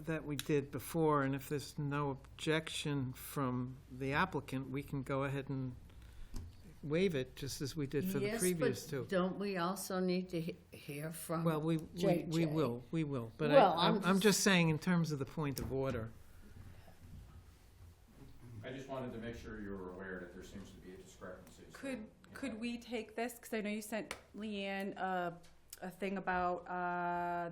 that we did before, and if there's no objection from the applicant, we can go ahead and waive it, just as we did for the previous Yes, two. but don't we also need to hear from? Well, we JJ. will, but Well, I'm I'm just saying in terms of the point of order. I just wanted to make sure you were aware that there seems to be a discrepancy. So, Could we take this? Because I know you sent Leanne a thing about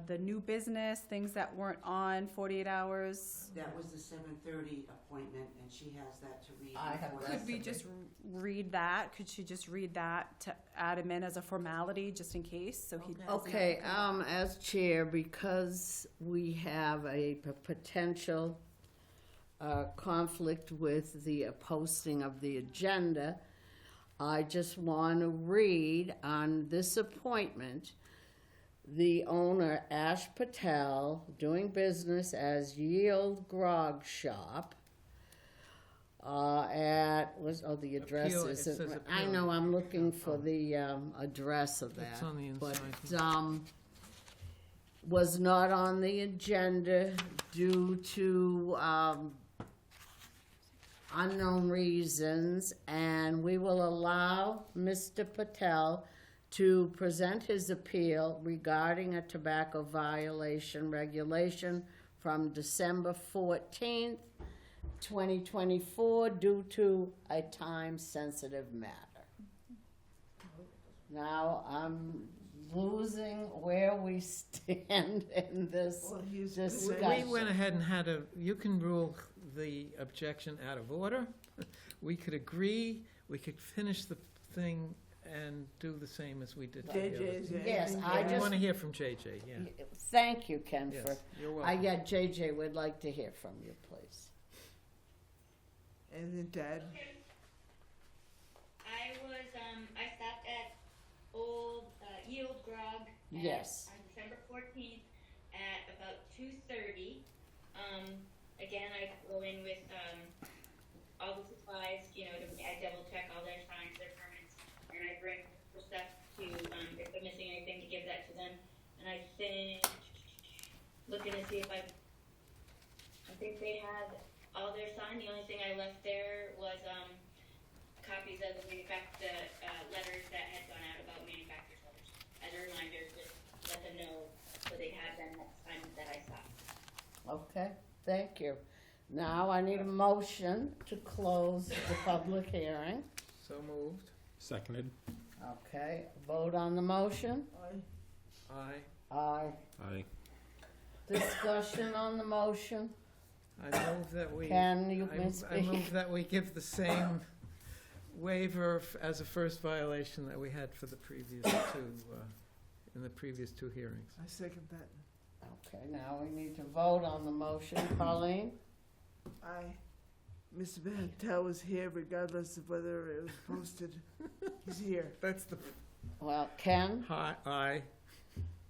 the new business, things that weren't on 48 hours. That was the 7:30 appointment, and she has that to read. I have before that. Could we the- just read that? Could she just read that to add him in as a formality, just in case, so he doesn't Okay, have to- as chair, because we have a potential conflict with the posting of the agenda, I just want to read on this appointment, the owner, Ash Patel, doing business as Yield Grog Shop, the address Appeal, it isn't, says I appeal. know, I'm looking for the address of that. It's on the But, inside. was not on the agenda due to, unknown reasons, and we will allow Mr. Patel to present his appeal regarding a tobacco violation regulation from December 14th, 2024, due to a time-sensitive matter. Now, I'm losing where we stand in this Well, he's- discussion. We went ahead and you can rule the objection out of order. We could agree, we could finish the thing and do the same as we did. for the JJ, others. is there Yes, anything I I there? want to hear from JJ, yeah. Thank you, Ken, Yes, for, you're welcome. JJ would like to hear from you, please. Anything to add? I stopped at Old Yield Grog. Yes. On December 14th at about 2:30. Again, I go in with, all the supplies, I double check all their signs, their permits, and I bring the stuff to, if I'm missing anything, to give that to them. And I think, looking to see if I think they had all their signed. The only thing I left there was, copies of the letters that had gone out about manufacturer's letters. As a reminder, just let them know so they have them next time that I stop. Okay, thank you. Now I need a motion to close the public hearing. So moved. Seconded. Okay, vote on the motion. Aye. Aye. Aye. Discussion on the motion. I move that we. Can you I speak? move that we give the same waiver as a first violation that we had for the previous two, in the previous two hearings. I second that. Okay, now we need to vote on the motion. Colleen? Aye. Mr. Patel was here regardless of whether it was posted. He's here. That's the, Well, Ken? aye.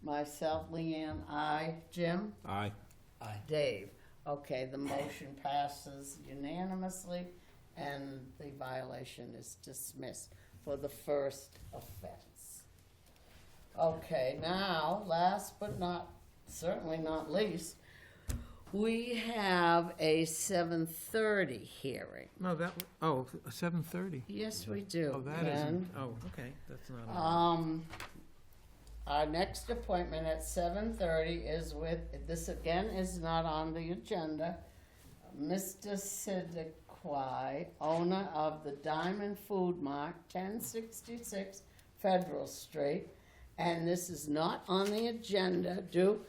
Myself, Leanne, aye. Jim? Aye. Aye. Dave? Okay, the motion passes unanimously, and the violation is dismissed for the first offense. Okay, now, last but certainly not least, we have a 7:30 hearing. No, 7:30. Yes, we do. Oh, that Ken. isn't, okay, that's not. on. Our next appointment at 7:30 is with, this again is not on the agenda, Mr. Siddiqui, owner of the Diamond Food Mart, 1066 Federal Street, and this is not on the agenda due,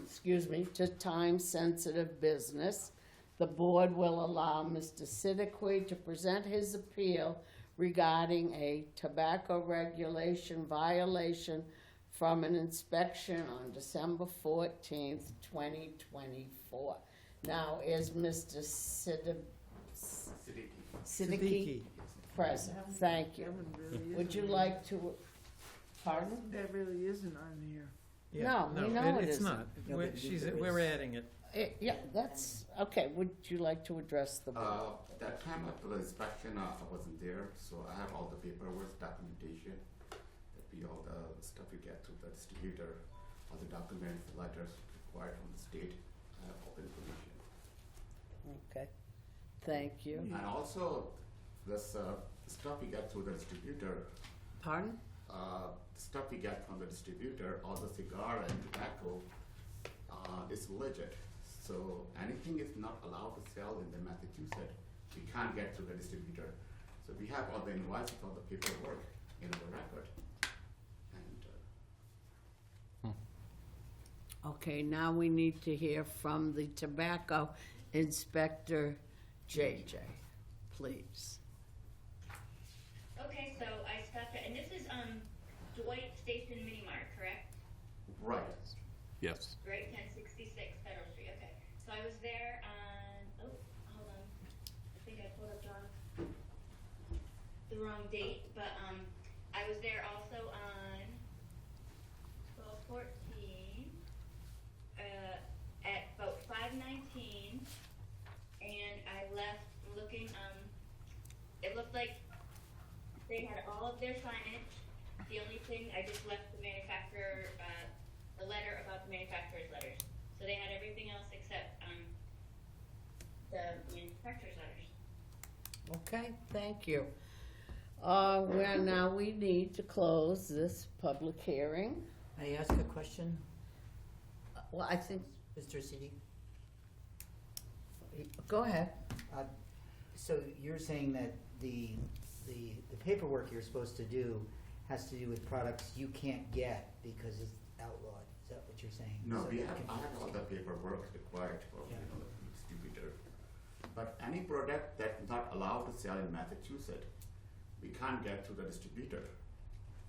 excuse me, to time-sensitive business. The board will allow Mr. Siddiqui to present his appeal regarding a tobacco regulation violation from an inspection on December 14th, 2024. Now, is Mr. Siddiqui present? Thank you. That one really Would you isn't. like to, pardon? That really isn't on here. Yeah, No, we know it it's isn't. not. No, We're, but we're adding it. Yeah, that's, okay, would you like to address the board? That time after the inspection, I wasn't there, so I have all the paperwork, documentation, all the stuff you get through the distributor, all the documents, letters required from the state, I have all the information. Okay, thank you. And also, this stuff you get through the distributor, Pardon? stuff you get from the distributor, all the cigar and tobacco, is legit. So anything is not allowed to sell in the Massachusetts, we can't get through the distributor. So we have all the invoices, all the paperwork in the record. And Okay, now we need to hear from the tobacco inspector, JJ, please. Okay, so I stopped at, and this is, Dwight Station Mini Mart, correct? Right. Yes. Right, 1066 Federal Street, okay. So I was there on, oh, hold on, I think I pulled up the wrong date, but, I was there also on 12/14, at about 5:19, and I left looking, it looked like they had all of their signage. The only thing, I just left the manufacturer, the letter about the manufacturer's letters. So they had everything else except, the manufacturer's letters. Okay, thank you. Well, now we need to close this public hearing. May I ask a question, Well, I think, Mr. CD? go ahead. So you're saying that the paperwork you're supposed to do has to do with products you can't get because it's outlawed? Is that what you're saying? No, So I that have all the paperwork required for, Yeah. the distributor. But any product that's not allowed to sell in Massachusetts, we can't get to the distributor.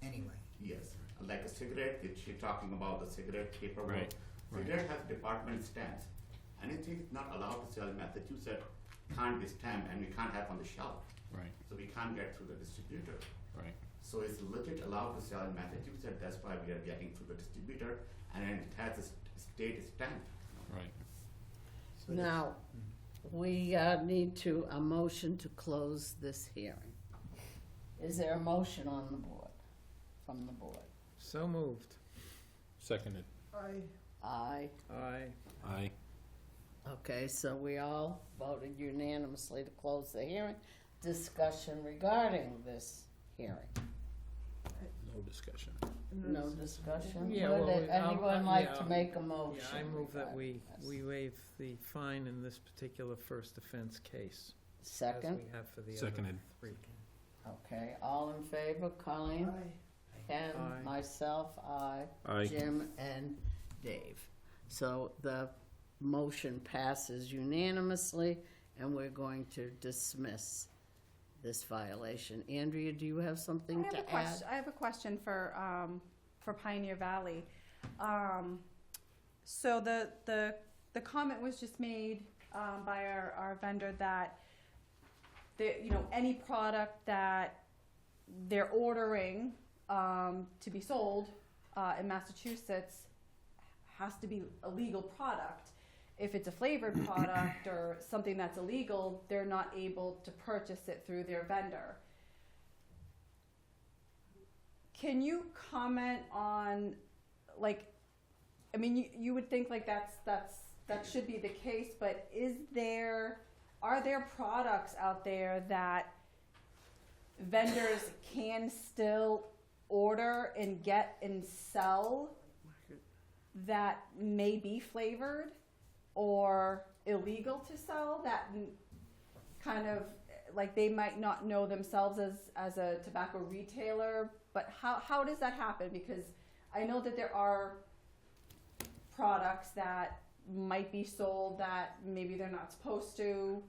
Anyway, Yes, like a cigarette, which you're talking about, the cigarette paperwork. Right, right. Cigarette has department stamps. Anything not allowed to sell in Massachusetts can't be stamped and we can't have on the shelf. Right, So we can't get through the distributor. right. So it's legit allowed to sell in Massachusetts, that's why we are getting through the distributor, and then it has a state stamp. Right. so that's- Now, we need a motion to close this hearing. Is there a motion on the board, from the board? So moved. Seconded. Aye. Aye. Aye. Okay, so we all voted unanimously to close the hearing. Discussion regarding this hearing. No discussion. No discussion? Yeah, Would well, anyone like to yeah, make a motion? Yeah, I move that we regarding this? waive the fine in this particular first offense case, as Second? we have for the other Seconded. three. Okay, all in favor, Colleen? Ken, Aye. myself, aye. Aye. Jim and Dave. So the motion passes unanimously, and we're going to dismiss this violation. Andrea, do you have something to add? I have a question for Pioneer Valley. So the comment was just made by our vendor that any product that they're ordering to be sold in Massachusetts has to be a legal product. If it's a flavored product or something that's illegal, they're not able to purchase it through their vendor. Can you comment on, you would think that should be the case, but are there products out there that vendors can still order and get and sell that may be flavored or illegal to sell, that kind of they might not know themselves as a tobacco retailer, but how does that happen? Because I know that there are products that might be sold that maybe they're not supposed to.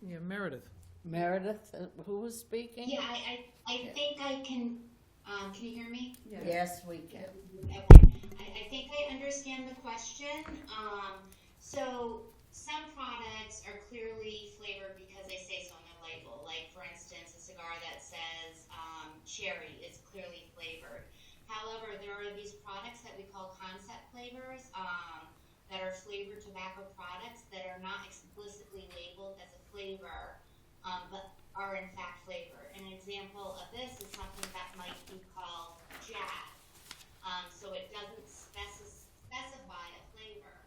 Yeah, Meredith. Meredith, who was speaking? Yeah, I think I can you hear me? Yes, we can. Okay. I think I understand the question. So some products are clearly flavored because they say so on their label. Like, for instance, a cigar that says cherry is clearly flavored. However, there are these products that we call concept flavors that are flavored tobacco products that are not explicitly labeled as a flavor, but are in fact flavored. An example of this is something that might be called jazz. So it doesn't specify a flavor.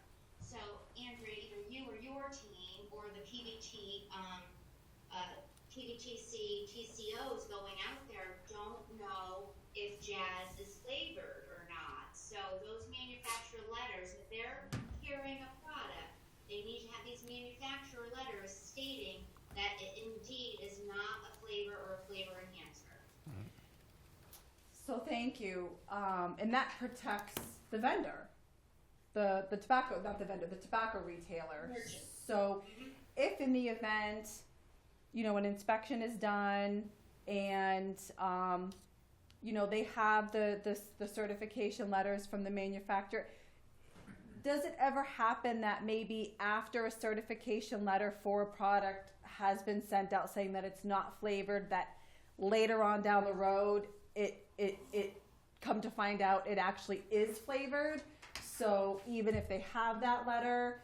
So Andrea, either you or your team or the PVTC TCOs going out there don't know if jazz is flavored or not. So those manufacturer letters, if they're carrying a product, they need to have these manufacturer letters stating that it indeed is not a flavor or a flavor enhancer. So thank you. And that protects the vendor, the tobacco, not the vendor, the tobacco retailer. Merchant. So if in the event, you know, an inspection is done and, you know, they have the certification letters from the manufacturer, does it ever happen that maybe after a certification letter for a product has been sent out saying that it's not flavored, that later on down the road it come to find out it actually is flavored? So even if they have that letter,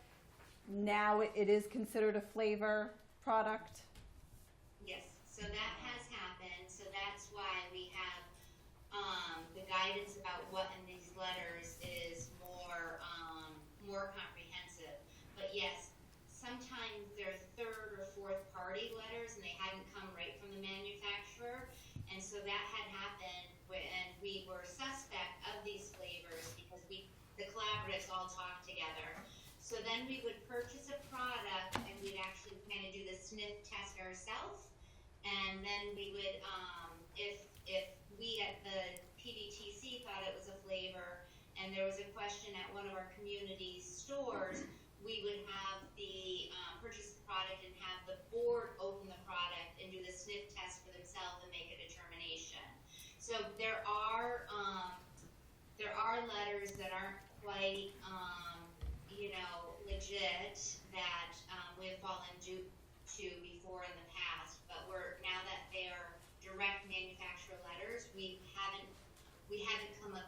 now it is considered a flavor product? Yes, so that has happened, so that's why we have, the guidance about what in these letters is more comprehensive. But yes, sometimes they're third or fourth party letters and they hadn't come right from the manufacturer. And so that had happened and we were suspect of these flavors because the collaboratives all talked together. So then we would purchase a product and we'd actually kind of do the sniff test ourselves. And then we would, if we at the PDTC thought it was a flavor and there was a question at one of our community stores, we would have the purchase the product and have the board open the product and do the sniff test for themselves and make a determination. So there are letters that aren't quite legit that we have fallen due to before in the past, but now that they are direct manufacturer letters, we haven't come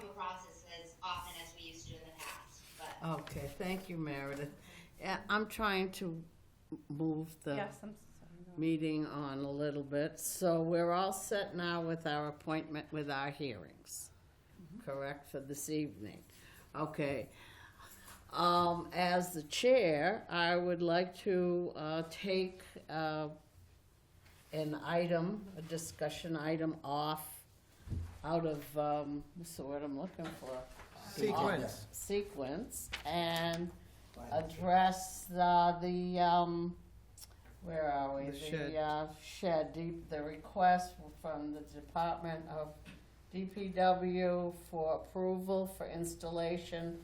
across this as often as we used to in the past. But Okay, thank you, Meredith. I'm trying to move the Yes, I'm sorry. meeting on a little bit. So we're all set now with our appointment with our hearings, correct, for this evening? Okay. As the chair, I would like to take a discussion item out of, what's the word I'm looking for? Sequence. Sequence, and address the where are we? The shed. Shed, the request from the Department of DPW for approval for installation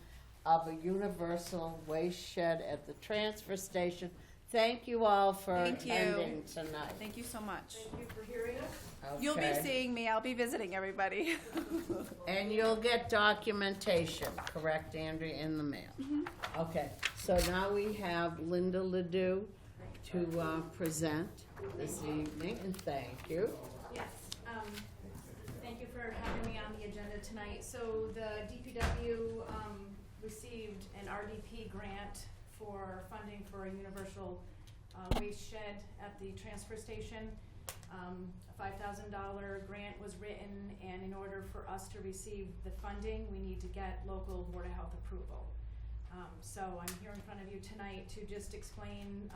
of a universal waste shed at the transfer station. Thank you all for Thank you. attending tonight. Thank you so much. Thank you for hearing us. You'll be Okay. seeing me. I'll be visiting everybody. And you'll get documentation, correct, Andrea, in the mail? Okay, so now we have Linda Ledoux to present this evening, and thank you. Yes, thank you for having me on the agenda tonight. So the DPW received an RDP grant for funding for a universal waste shed at the transfer station. A $5,000 grant was written, and in order for us to receive the funding, we need to get local Board of Health approval. So I'm here in front of you tonight to just explain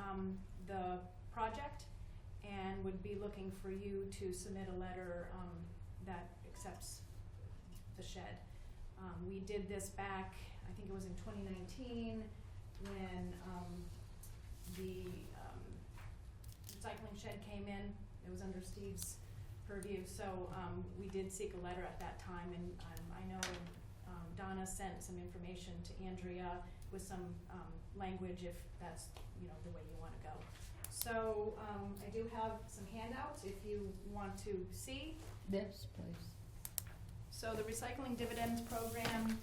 the project, and would be looking for you to submit a letter that accepts the shed. We did this back, I think it was in 2019, when the recycling shed came in. It was under Steve's purview, so we did seek a letter at that time, and I know Donna sent some information to Andrea with some language if that's the way you want to go. So I do have some handouts if you want to see. Yes, please. So the Recycling Dividends Program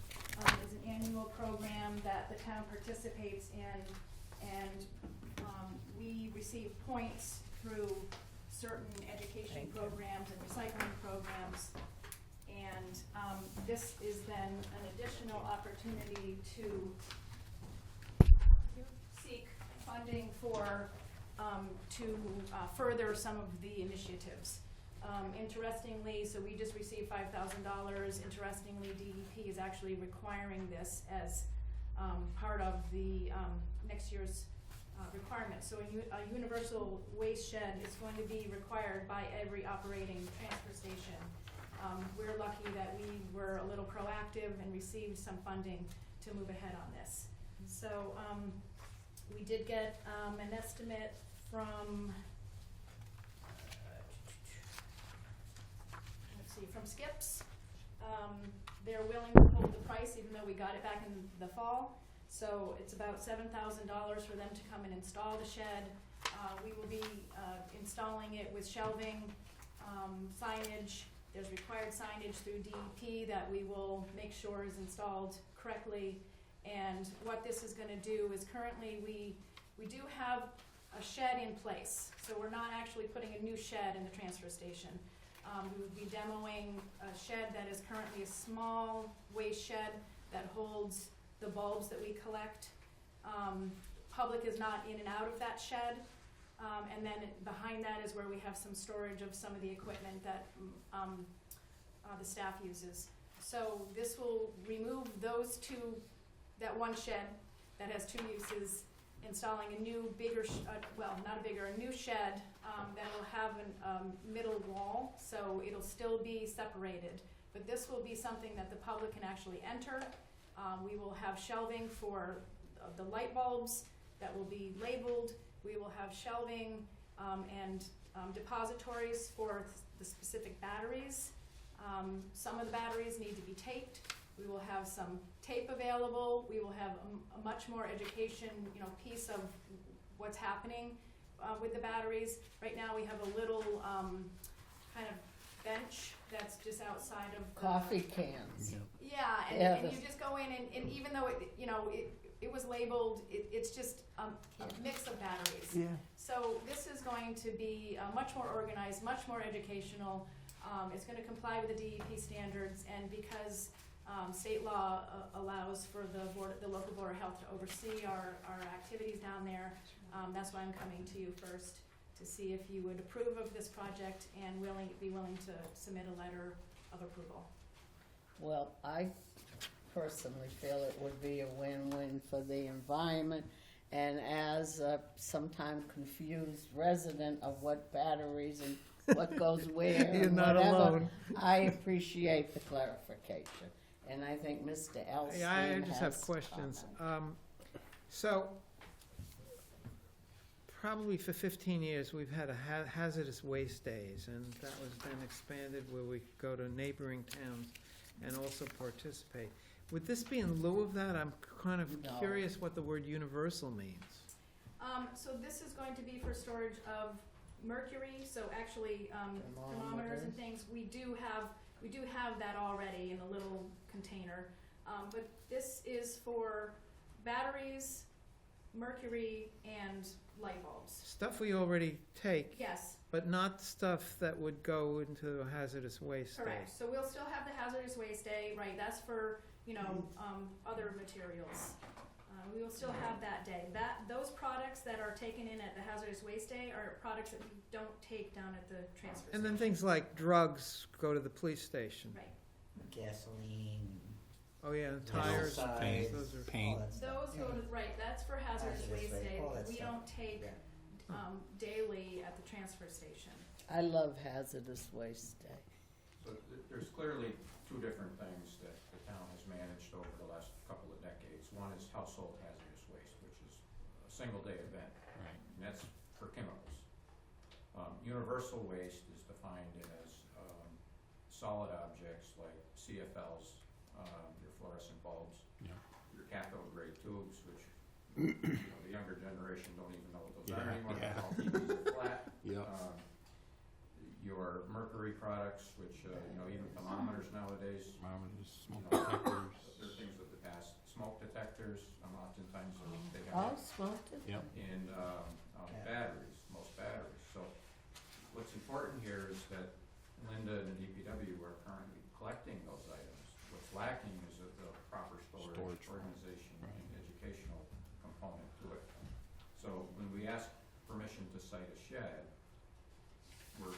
is an annual program that the town participates in, and we receive points through certain education programs and recycling programs. And this is then an additional opportunity to seek funding for to further some of the initiatives. Interestingly, so we just received $5,000. Interestingly, DEP is actually requiring this as part of the next year's requirements. So a universal waste shed is going to be required by every operating transfer station. We're lucky that we were a little proactive and received some funding to move ahead on this. So we did get an estimate from, let's see, see, from Skips. They're willing to hold the price even though we got it back in the fall. So it's about $7,000 for them to come and install the shed. We will be installing it with shelving, signage. There's required signage through DEP that we will make sure is installed correctly. And what this is gonna do is currently we do have a shed in place. So we're not actually putting a new shed in the transfer station. We would be demoing a shed that is currently a small waste shed that holds the bulbs that we collect. Public is not in and out of that shed. And then behind that is where we have some storage of some of the equipment that the staff uses. So this will remove those two, that one shed that has two uses, installing a new bigger, a new shed that will have a middle wall, so it'll still be separated. But this will be something that the public can actually enter. We will have shelving for the light bulbs that will be labeled. We will have shelving and depositories for the specific batteries. Some of the batteries need to be taped. We will have some tape available. We will have a much more education, piece of what's happening with the batteries. Right now we have a little kind of bench that's just outside of the Coffee cans. Yeah, Yeah, and you just go in and even though it was labeled, it's just a mix of batteries. Yeah. So this is going to be much more organized, much more educational. It's going to comply with the DEP standards, and because state law allows for the local board of health to oversee our activities down there, that's why I'm coming to you first to see if you would approve of this project and be willing to submit a letter of approval. Well, I personally feel it would be a win-win for the environment, and as a sometime confused resident of what batteries and what goes where You're and not whatever, alone. I appreciate the clarification, and I think Mr. Elstein Yeah, I just have has questions. comment. So, probably for 15 years, we've had a hazardous waste days, and that was then expanded where we could go to neighboring towns and also participate. Would this be in lieu of that? I'm kind of No. curious what the word universal means. So this is going to be for storage of mercury, so actually thermometers and things. We do have that already in a little container, but this is for batteries, mercury, and light bulbs. Stuff we already take, Yes, but not stuff that would go into a hazardous waste day. correct. So we'll still have the hazardous waste day, right? That's for other materials. We will still have that day. Those products that are taken in at the hazardous waste day are products that we don't take down at the transfer And then station. things like drugs go to the police station. Right. Gasoline. Oh, yeah, and tires, Size, paint, those are. all paint. that stuff. Those go to, right, that's for hazardous waste day. all that We stuff. don't take Yeah. daily at the transfer station. I love hazardous waste day. So there's clearly two different things that the town has managed over the last couple of decades. One is household hazardous waste, which is a single-day event. Right. And that's for chemicals. Universal waste is defined as solid objects like CFLs, your fluorescent bulbs, Yeah. your cathode ray tubes, which the younger generation don't even know what those are Yeah, anymore. yeah. They're all TVs are flat. Yeah. Your mercury products, which even thermometers nowadays, Thermometers, smoke you know, detectors. they're things of the past. Smoke detectors, oftentimes they Oh, have, smoked it? Yep. and batteries, most batteries. So what's important here is that Linda and the DPW are currently collecting those items. What's lacking is a proper storage organization Right. and educational component to it. So when we ask permission to site a shed, we're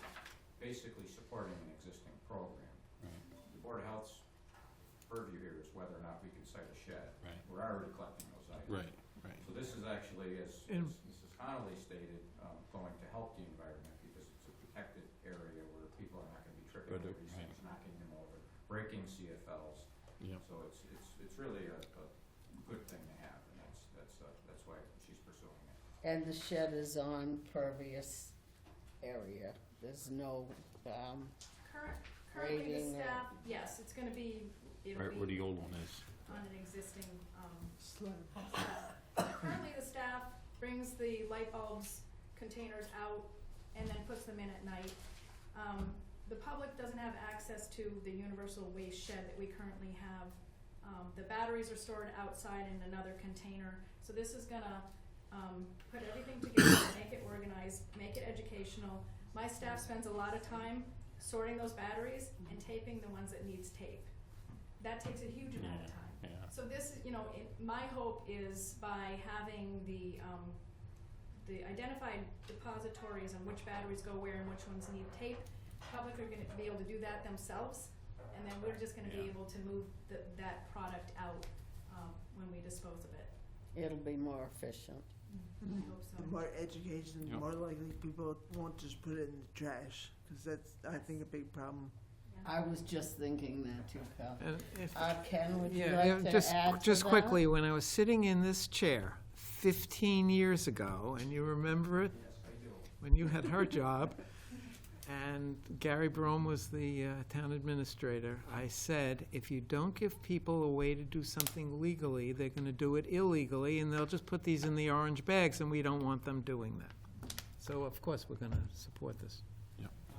basically supporting an existing program. Right. The Board of Health's purview here is whether or not we can site a shed. Right. We're already collecting those items. Right, right. So this is actually, as And- Mrs. Connolly stated, going to help the environment because it's a protected area where people are not gonna be tripping But, over these right. things, knocking them over, breaking CFLs. Yep. So it's really a good thing to have, and that's why she's pursuing it. And the shed is on pervious area. There's no, Currently, the Grading or- staff, yes, it's gonna be, it'll Right where be the old one is. on an existing, Slab. currently the staff brings the light bulbs containers out and then puts them in at night. The public doesn't have access to the universal waste shed that we currently have. The batteries are stored outside in another container, so this is gonna, put everything together, make it organized, make it educational. My staff spends a lot of time sorting those batteries and taping the ones that needs tape. That takes a huge amount of time. Yeah. So this, my hope is by having the identified depositories and which batteries go where and which ones need tape, public are gonna be able to do that themselves, and then we're just gonna be Yeah. able to move that product out, when we dispose of it. It'll be more efficient. I hope so. The more education, the Yep. more likely people won't just put it in the trash, because that's, I think, a big problem. I was just thinking that too, Cal. And if- Ken, would you Yeah, like to add to just that? quickly, when I was sitting in this chair 15 years ago, and you remember it? When you had her job, and Gary Brome was the town administrator, I said, if you don't give people a way to do something legally, they're gonna do it illegally, and they'll just put these in the orange bags, and we don't want them doing that. So, of course, we're gonna support this.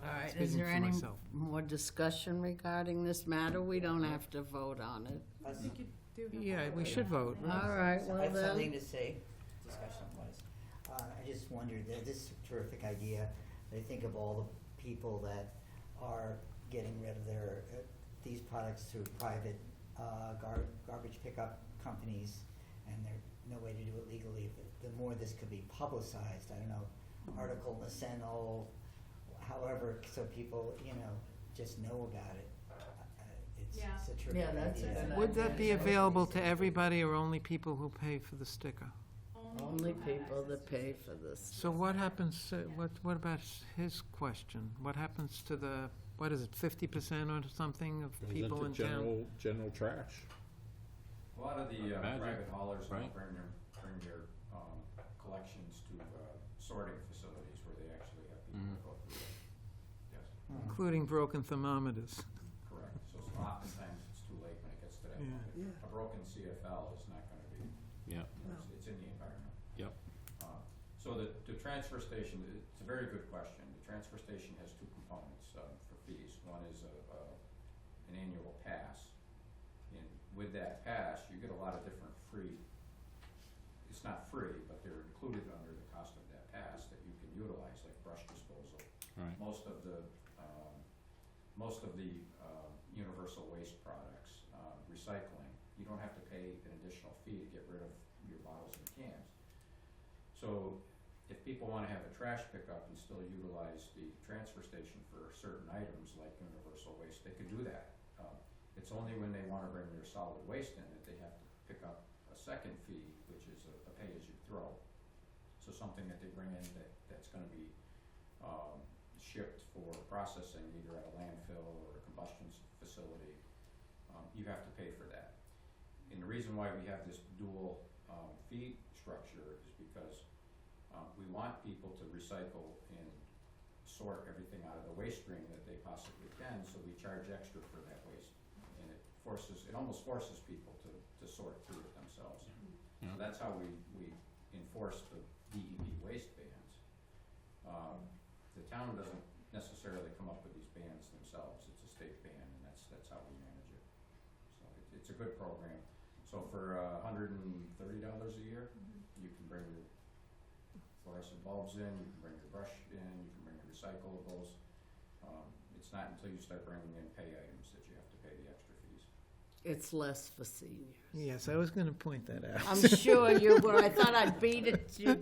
All right, is Speaking there for any myself. more discussion regarding this matter? We don't have to vote on it. I think you do have. Yeah, we should vote. All right, I well have something then, to say, discussion-wise. I just wondered, that this is a terrific idea. I think of all the people that are getting rid of their, these products through private garbage pickup companies, and there's no way to do it legally. The more this could be publicized, I don't know, article in the Sentinel, however, so people, just know about it. Yeah. It's a terrific Yeah, that's a idea. good Would that be idea. available to everybody, or only people who pay for the sticker? only people that pay for this. So what happens, what about his question? What happens to the, what is it, 50% or something of people in town? General trash. A lot of the Imagine, private haulers will right? bring their collections to sorting facilities where they actually have people go through it. Yes, Including broken thermometers. correct. So oftentimes it's too late when it gets to that Yeah. point. Yeah. A broken CFL is not gonna be, Yeah. it's in the environment. Yep. So the transfer station, it's a very good question. The transfer station has two components for fees. One is an annual pass. And with that pass, you get a lot of different free, it's not free, but they're included under the cost of that pass that you can utilize, like brush disposal. Right. Most of the universal waste products, recycling, you don't have to pay an additional fee to get rid of your bottles and cans. So if people wanna have a trash pickup and still utilize the transfer station for certain items like universal waste, they could do that. It's only when they wanna bring their solid waste in that they have to pick up a second fee, which is a pay-as-you-throw. So something that they bring in that's gonna be shipped for processing either at a landfill or a combustion facility, you have to pay for that. And the reason why we have this dual fee structure is because we want people to recycle and sort everything out of the waste stream that they possibly can, so we charge extra for that waste. And it almost forces people to sort through it themselves. Yeah. So that's how we enforce the DEP waste bans. The town doesn't necessarily come up with these bans themselves, it's a state ban, and that's how we manage it. So it's a good program. So for $130 a year, you can bring your fluorescent bulbs in, you can bring your brush in, you can bring your recyclables. It's not until you start bringing in pay items that you have to pay the extra fees. It's less for seniors. Yes, I was gonna point that out. I'm sure you were. I thought I'd beat it to you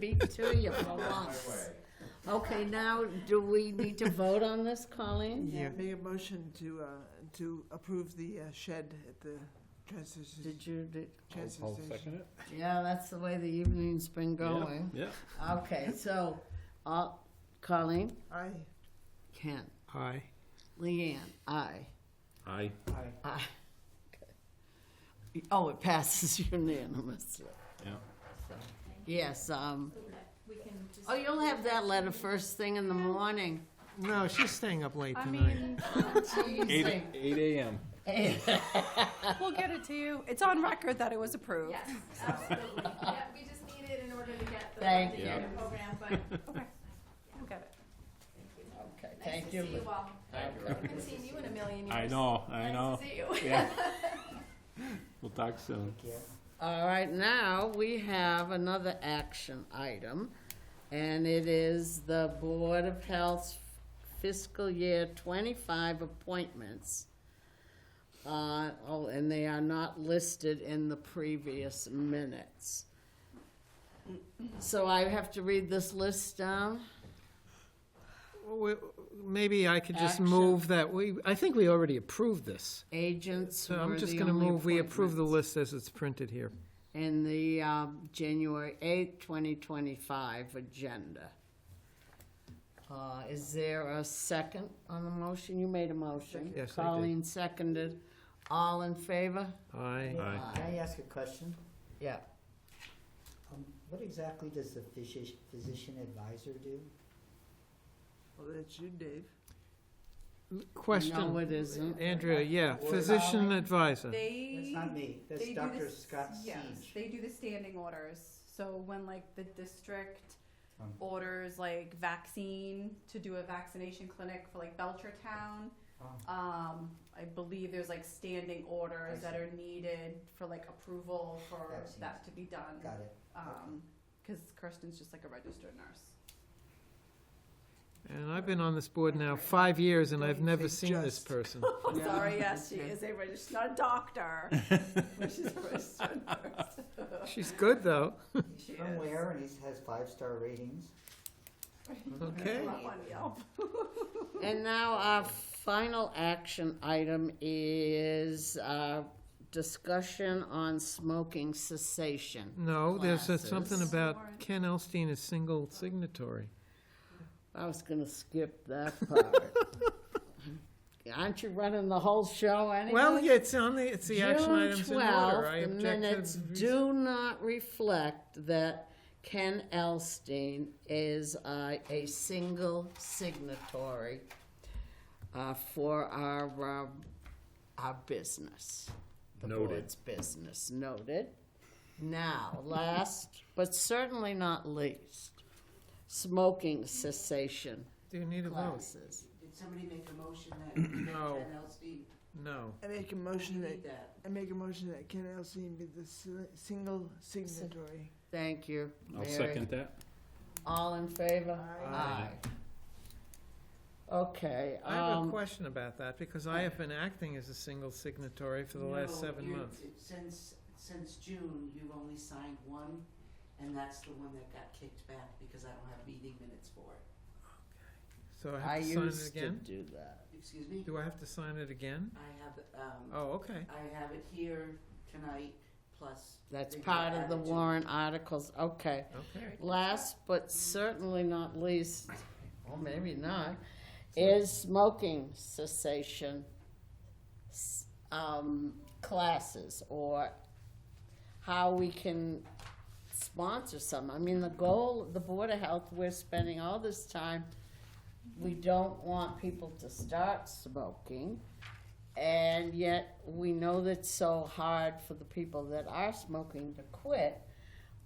for My once. way. Okay, now, do we need to vote on this, Colleen? Yeah. Make a motion to approve the shed at the transfer station. Did you, Transfer I'll station. second it. yeah, that's the way the evening's been going. Yeah. Okay, so, Colleen? Aye. Ken? Aye. Leanne? Aye. Aye. Aye. Okay. Oh, it passes unanimously. Yeah. Yes, So that we can just. oh, you'll have that letter first thing in the morning. No, she's staying up late I tonight. mean, 8 a.m. we'll get it to you. It's on record that it was approved. Yes, absolutely. Yeah, we just need it in order to get the Thank funding you. for the program, but Okay, we'll get it. Okay, nice thank to you. see you all. Thank I haven't seen you in a million years. I know. Nice to see you. Yeah. We'll talk soon. All right, now we have another action item, and it is the Board of Health's fiscal year 25 appointments. And they are not listed in the previous minutes. So I have to read this list down? Maybe I could just Action. move that I think we already approved this. Agents So were I'm just the gonna only move, we approve the appointments. list as it's printed here. In the January 8th, 2025 agenda. Is there a second on the motion? You made a motion. Yes, I did. Colleen seconded. All in favor? Aye. Can I ask a question? Yeah. What exactly does the physician advisor do? Well, that's you, Dave. Question. No, it isn't. Andrea, yeah, Or physician Colleen? advisor. That's not me, that's They do Dr. this- Scott Yes, Siege. they do the standing orders. So when like the district Um. orders like vaccine to do a vaccination clinic for like Belchertown, I believe there's like standing orders that are needed for like approval for Vaccines. that to be done. Got it. Cause Kirsten's just like a registered nurse. And I've been on this board now 5 years, and I've Don't never say seen this just. person. Yeah. Sorry, yes, she is a registered, not a doctor, but she's a registered nurse. She's good, though. She From is. where, and he has 5-star ratings. Okay. Not on Yelp. And now our final action item is discussion on smoking cessation. No, there's Classes. something about Ken Elstein is single signatory. I was gonna skip that part. Aren't you running the whole show anyway? Well, yeah, it's the action June items in order. I 12th, the object minutes to. do not reflect that Ken Elstein is a single signatory for our business. The Noted. board's business, noted. Now, last but certainly not least, smoking cessation Do you need a vote? classes. Did somebody make a motion that No. Ken Elstein? No. I make a motion We that, need that. I make a motion that Ken Elstein be the single signatory. Thank you, I'll Mary. second that. All in favor? Aye. Okay, I have a question about that, because I have been acting as a single signatory for the last No, 7 you're- months. Since June, you've only signed one, and that's the one that got kicked back because I don't have meeting minutes for it. So I I have to sign it used to again? do that. Excuse me? Do I have to sign it again? I have, Oh, okay. I have it here tonight, plus. That's they got part of the added to- warrant articles, okay. Okay. Last but certainly not least, or maybe not, is smoking cessation classes, or how we can sponsor some. I mean, the goal, the Board of Health, we're spending all this time, we don't want people to start smoking, and yet we know that it's so hard for the people that are smoking to quit.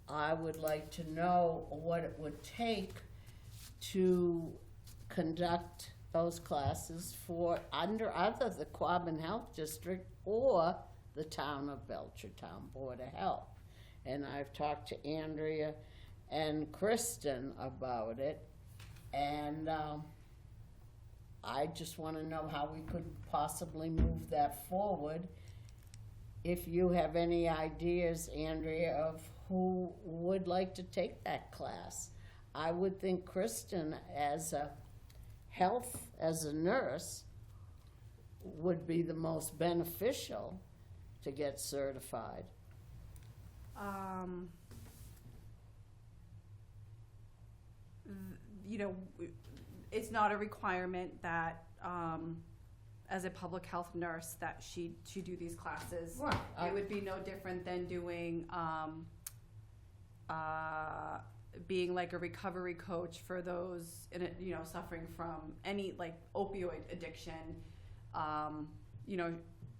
I would like to know what it would take to conduct those classes for under either the Quabbin Health District or the town of Belchertown Board of Health. And I've talked to Andrea and Kristen about it, and I just want to know how we could possibly move that forward. If you have any ideas, Andrea, of who would like to take that class. I would think Kristen, as a nurse, would be the most beneficial to get certified. You know, it's not a requirement that, as a public health nurse, that she do these classes. Right. It would be no different than doing, being like a recovery coach for those suffering from any like opioid addiction.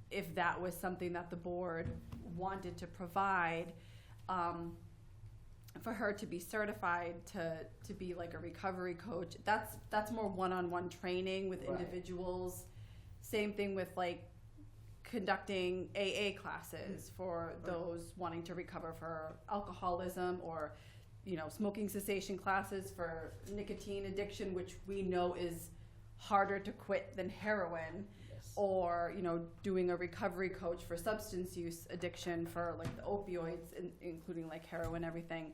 If that was something that the board wanted to provide, for her to be certified to be like a recovery coach, that's more one-on-one training with individuals. Same thing with like conducting AA classes for those wanting to recover for alcoholism, or smoking cessation classes for nicotine addiction, which we know is harder to quit than heroin. Or doing a recovery coach for substance use addiction for like the opioids, including like heroin, everything.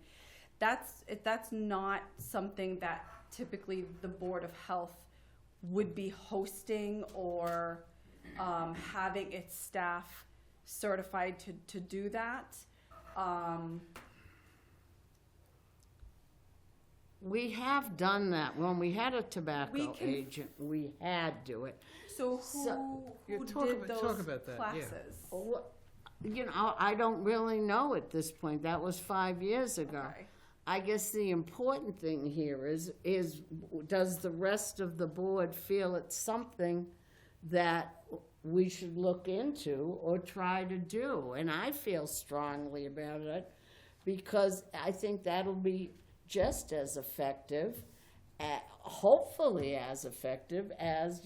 That's not something that typically the Board of Health would be hosting or having its staff certified to do that. We have done that. When we had a tobacco agent, we had to do it. So who did those talk about that, yeah. classes? I don't really know at this point. That was 5 years ago. Okay. I guess the important thing here is does the rest of the board feel it's something that we should look into or try to do? And I feel strongly about it because I think that'll be just as effective, hopefully as effective as,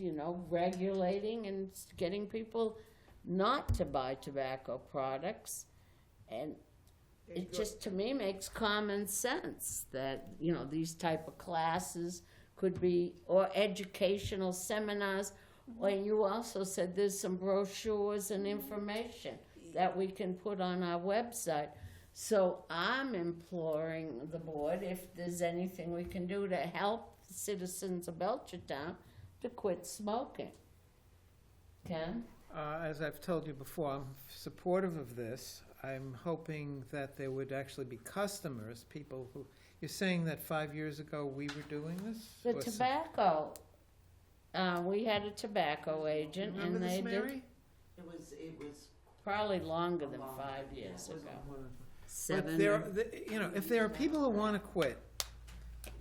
regulating and getting people not to buy tobacco products. And it just, to me, makes common sense that, these type of classes could be, or educational seminars. Well, you also said there's some brochures and information that we can put on our website. So I'm imploring the board, if there's anything we can do to help the citizens of Belchertown to quit smoking. Ken? As I've told you before, I'm supportive of this. I'm hoping that there would actually be customers, people who, you're saying that 5 years ago we were doing this? The Or some- tobacco, we had a tobacco agent, Remember and this, they Mary? did it was probably longer than 5 years ago. But there, if there are people who want to quit,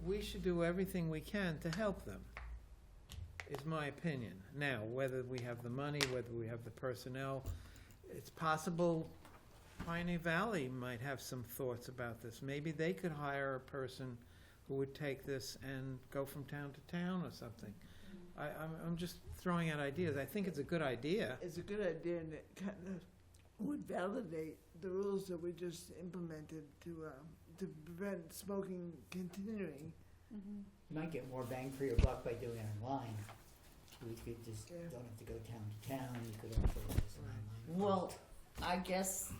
we should do everything we can to help them, is my opinion. Now, whether we have the money, whether we have the personnel, it's possible Pioneer Valley might have some thoughts about this. Maybe they could hire a person who would take this and go from town to town or something. I'm just throwing out ideas. I think it's a good idea. It's a good idea, and it kind of would validate the rules that we just implemented to prevent smoking continuing. You might get more bang for your buck by doing it online. We could just don't have to go town to town. You could also do this online. Well, I guess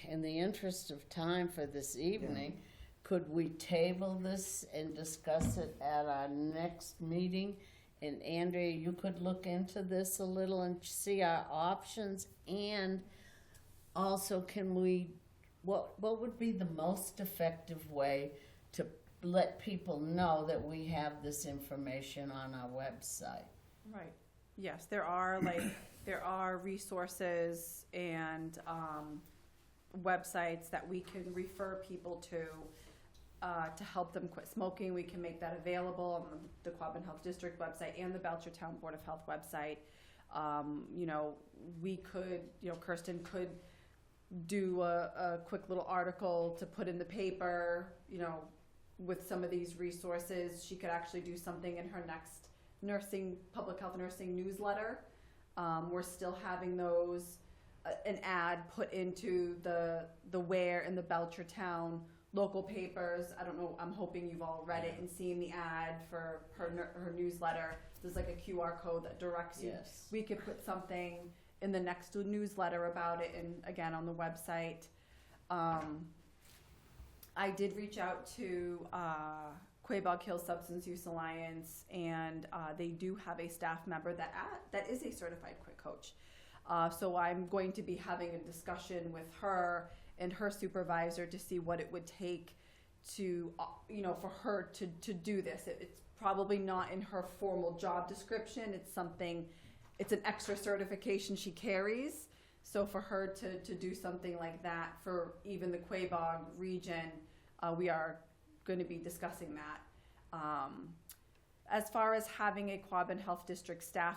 in the interest of time for this evening, could we table this and discuss it at our next meeting? And Andrea, you could look into this a little and see our options, and also what would be the most effective way to let people know that we have this information on our website? Right. Yes, there are resources and websites that we can refer people to help them quit smoking. We can make that available on the Quabbin Health District website and the Belchertown Board of Health website. We could, Kirsten could do a quick little article to put in the paper, with some of these resources. She could actually do something in her next public health nursing newsletter. We're still having those, an ad put into the Ware and the Belchertown local papers. I don't know, I'm hoping you've all read it and seen the ad for her newsletter. There's like a QR code that directs you. Yes. We could put something in the next newsletter about it, and again on the website. I did reach out to Quabog Hill Substance Use Alliance, and they do have a staff member that is a certified quit coach. So I'm going to be having a discussion with her and her supervisor to see what it would take to, for her to do this. It's probably not in her formal job description. It's an extra certification she carries. So for her to do something like that for even the Quabog region, we are going to be discussing that. As far as having a Quabbin Health District staff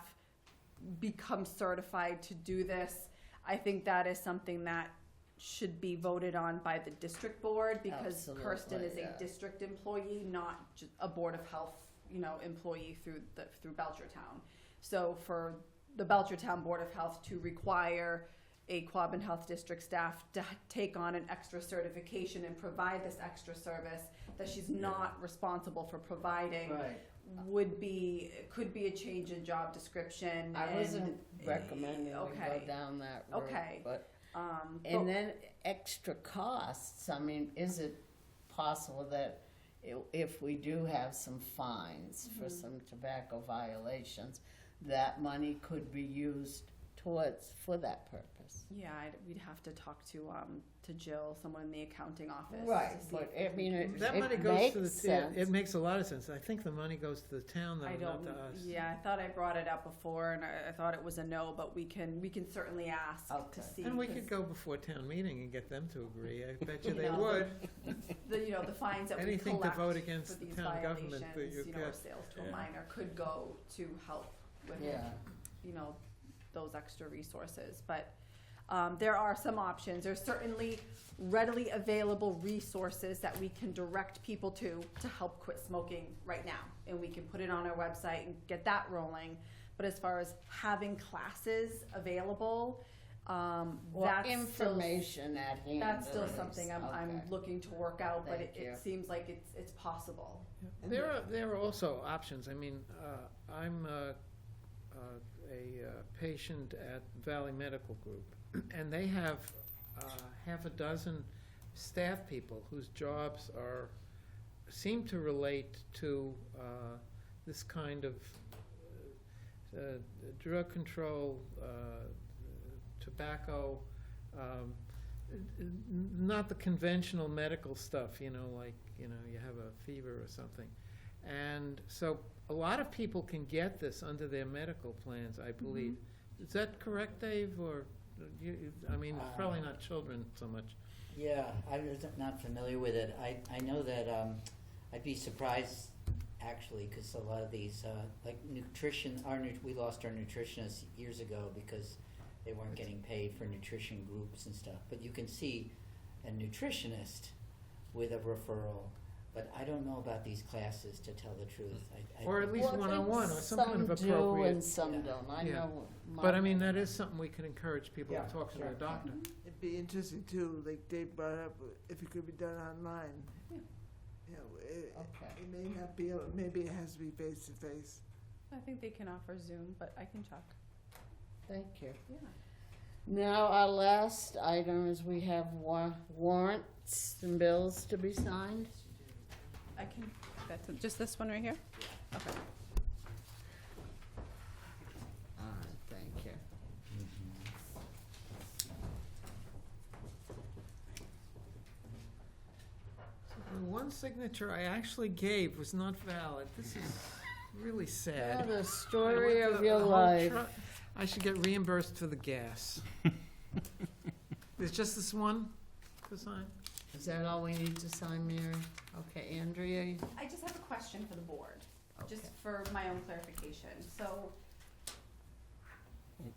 become certified to do this, I think that is something that should be voted on by the district board, because Kirsten is Absolutely, a yeah. district employee, not just a Board of Health, employee through Belchertown. So for the Belchertown Board of Health to require a Quabbin Health District staff to take on an extra certification and provide this extra service that she's not responsible for providing Right. could be a change in job description. I and- wasn't recommending we go Okay. down that road. Okay. But, but- and then extra costs, I mean, is it possible that if we do have some fines for some tobacco violations, that money could be used for that purpose? Yeah, we'd have to talk to Jill, someone in the accounting office. Right, to see but if I mean, it That money it goes to makes the, sense. it makes a lot of sense. I think the money goes to the town though, I not don't. to us. Yeah, I thought I brought it up before, and I thought it was a no. But we can certainly ask Okay. to see. And we 'cause could go before town meeting and get them to agree. I bet you You they know, would. the fines that Anything we to collect vote for against the these town government that violations, you or get. sales to a Yeah. minor, could go to help with Yeah. those extra resources. But there are some options. There's certainly readily available resources that we can direct people to help quit smoking right now, and we can put it on our website and get that rolling. But as far as having classes available, Or that's information at hand. That's still at least. something I'm Okay. looking to work out, but Thank you. it seems like it's possible. There are also options. I mean, I'm a patient at Valley Medical Group, and they have half a dozen staff people whose jobs seem to relate to this kind of drug control, tobacco, not the conventional medical stuff, like, you have a fever or something. And so a lot of people can get this under their medical plans, I believe. Is that correct, Dave? Or, it's probably not children so much. Yeah, I was not familiar with it. I know that I'd be surprised, actually, because a lot of these, like nutrition, we lost our nutritionists years ago because they weren't getting paid for nutrition groups and stuff. But you can see a nutritionist with a referral. But I don't know about these classes, to tell the truth. Or at least Well, I think one-on-one, or some kind of Some do appropriate. and some Yeah. don't. I Yeah. know. But that is something we can encourage people Yeah, to talk to sure. their doctor. It'd be interesting too, like Dave brought up, if it could be done online. Yeah. It may not be, maybe it has to be face to face. I think they can offer Zoom, but I can check. Thank you. Yeah. Now, our last item is we have warrants and bills to be signed. I can. That's just this one right here. Okay. All right, thank you. The one signature I actually gave was not valid. This is really sad. Oh, the story I went of to your a whole life. I should get reimbursed for the gas. There's just this one to sign? Is that all we need to sign, Mary? Okay, Andrea? I just have a question for the board, just Okay. for my own clarification. So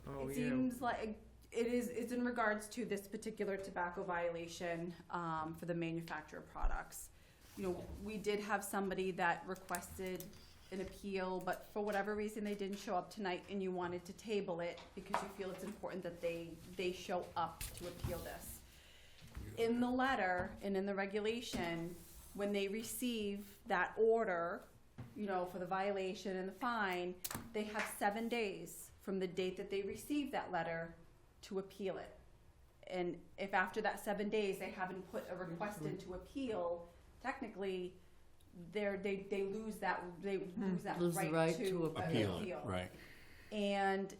Oh, it yeah. seems like it's in regards to this particular tobacco violation for the manufacturer products. We did have somebody that requested an appeal, but for whatever reason they didn't show up tonight, and you wanted to table it because you feel it's important that they show up to appeal this. In the letter and in the regulation, when they receive that order, for the violation and the fine, they have 7 days from the date that they receive that letter to appeal it. And if after that 7 days they haven't put a request in to appeal, technically, they lose that Lose the right to appeal. Right. And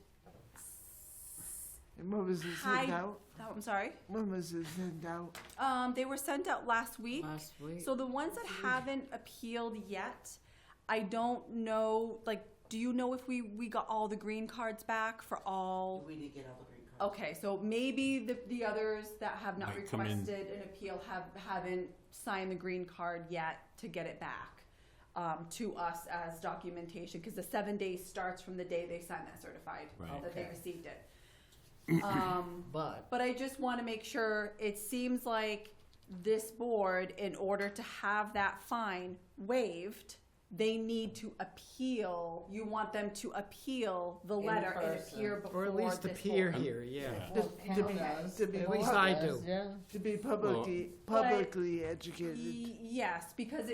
And when was it sent out? I'm sorry. When was it sent out? They were sent out last week. Last week. So the ones that haven't appealed yet, I don't know, do you know if we got all the green cards back for all? We didn't get all the green cards. Okay, so maybe the others that have not Might come in. requested an appeal haven't signed the green card yet to get it back to us as documentation, because the 7 days starts from the day they sign that certified, Right. that they Okay. received it. But But I just want to make sure, it seems like this board, in order to have that fine waived, they need to appeal, you want them to appeal the In letter and person. appear before Or at least this appear board. here, yeah. well, To Ken be- does. to be- At least I Does, do. yeah. To be publicly educated. Yes, because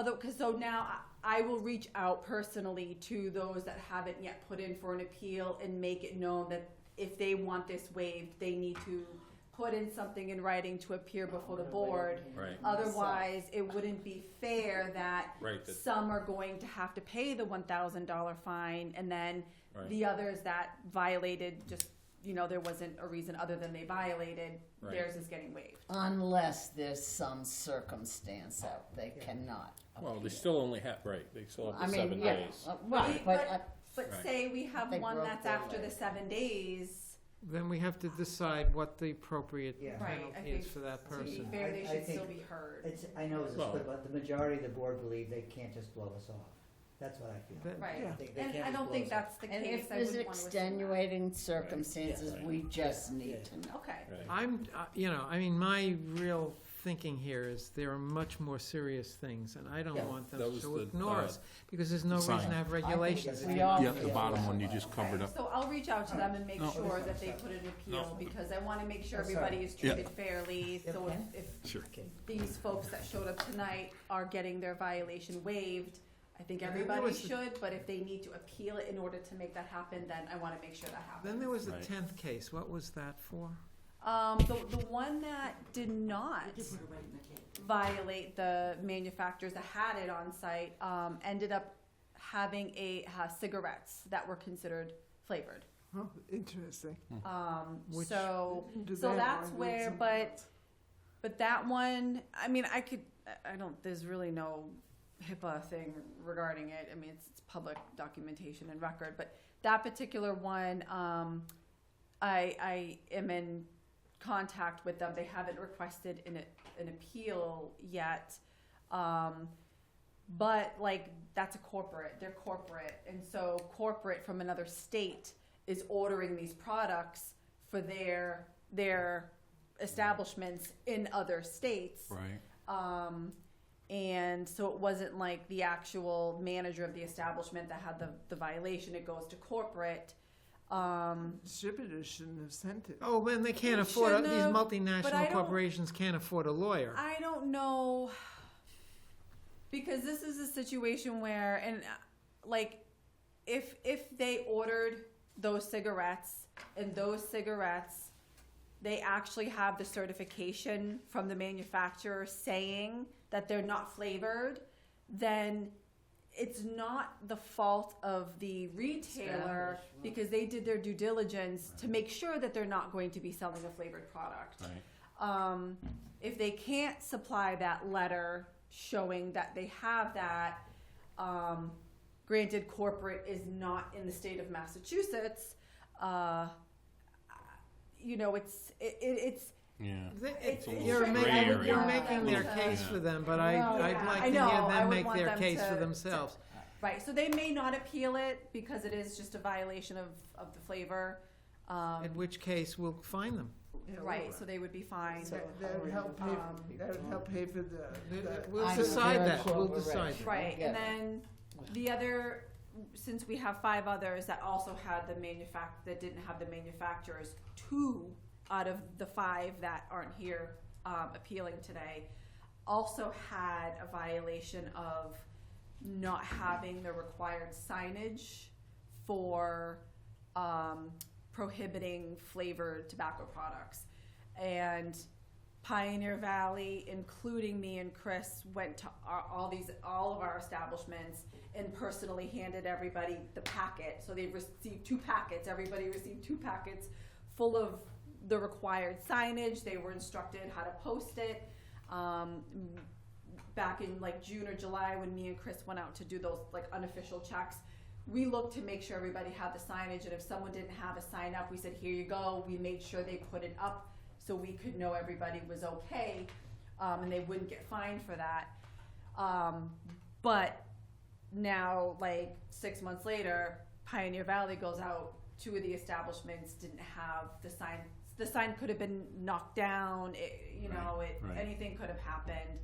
because so now I will reach out personally to those that haven't yet put in for an appeal and make it known that if they want this waived, they need to put in something in writing to appear before the board. Right. Otherwise, it wouldn't be fair that Right, that- some are going to have to pay the $1,000 fine, and then Right. the others that violated, just, there wasn't a reason other than they violated, Right. theirs is getting waived. Unless there's some circumstance that they cannot Well, they appeal. still only have, right, they still have I the mean, 7 yeah, days. right, but, But Right. say we have They one broke that's their after the leg. 7 days, Then we have to decide what the appropriate Yeah. Right, I penalty think is for that to be person. fair, they I should think still be heard. It's, I know it's a Well- split, but the majority of the board believe they can't just blow us off. That's what I feel. That- Right, Yeah. They and can't I just don't blow think us off. that's the and case, if I there's wouldn't want to assume that. extenuating circumstances, Right. we just Yeah. need to know. Okay, Right. I'm, my real thinking here is there are much more serious things, and I don't Yeah. want them That was to the, ignore us, because there's no sign. reason to have I think regulations. it's- We all Yeah, the feel bottom that one you way. just covered up. so I'll reach out to them and make No. sure that they put an appeal, No. because I want to make sure That's all everybody right. is treated fairly, so Okay. if Sure. these folks that showed up tonight are getting their violation waived, I think And then there everybody was the- should, but if they need to appeal it in order to make that happen, then I want to make sure that happens. Then there was the Right. 10th case, what was that for? The one that did not violate the manufacturers that had it on site, ended up having cigarettes that were considered flavored. Oh, interesting. Which- Do So they that's want where, something but else? that one, I don't, there's really no HIPAA thing regarding it. I mean, it's public documentation and record, but that particular one, I am in contact with them. They haven't requested an appeal yet. But that's a corporate, they're corporate. And so corporate from another state is ordering these products for their establishments in other states. Right. And so it wasn't like the actual manager of the establishment that had the violation. It goes to corporate. Distributors shouldn't have sent it. Oh, man, they can't They afford, shouldn't these have, but I multinational don't- corporations can't afford a lawyer. I don't know, because this is a situation where, and if they ordered those cigarettes, and those cigarettes, they actually have the certification from the manufacturer saying that they're not flavored, then it's not the fault of the retailer, Establishment. because they did their due diligence to make sure that they're not going to be selling a flavored product. Right. If they can't supply that letter showing that they have that, granted corporate is not in the state of Massachusetts, it's Yeah. It's You're tricky. gray making, area. you're making their Yeah. case for them, but Well, I'd yeah. like I to know, hear I them would make want their them case for to- themselves. right. So they may not appeal it because it is just a violation of the flavor. In which case, we'll fine them. Right. So they would be fined. That would help pay, that would help pay for the. We'll I'm decide very that, we'll decide corporation. that. Right, Yeah. and then the other, since we have 5 others that also had that didn't have the manufacturers, 2 out of the 5 that aren't here appealing today also had a violation of not having the required signage for prohibiting flavored tobacco products. And Pioneer Valley, including me and Chris, went to all of our establishments and personally handed everybody the packet. So they received 2 packets. Everybody received 2 packets full of the required signage. They were instructed how to post it. Back in June or July, when me and Chris went out to do those unofficial checks, we looked to make sure everybody had the signage, and if someone didn't have a sign up, we said, here you go. We made sure they put it up so we could know everybody was okay, and they wouldn't get fined for that. But now, like 6 months later, Pioneer Valley goes out. 2 of the establishments didn't have the sign. The sign could have been knocked down. Anything could have happened.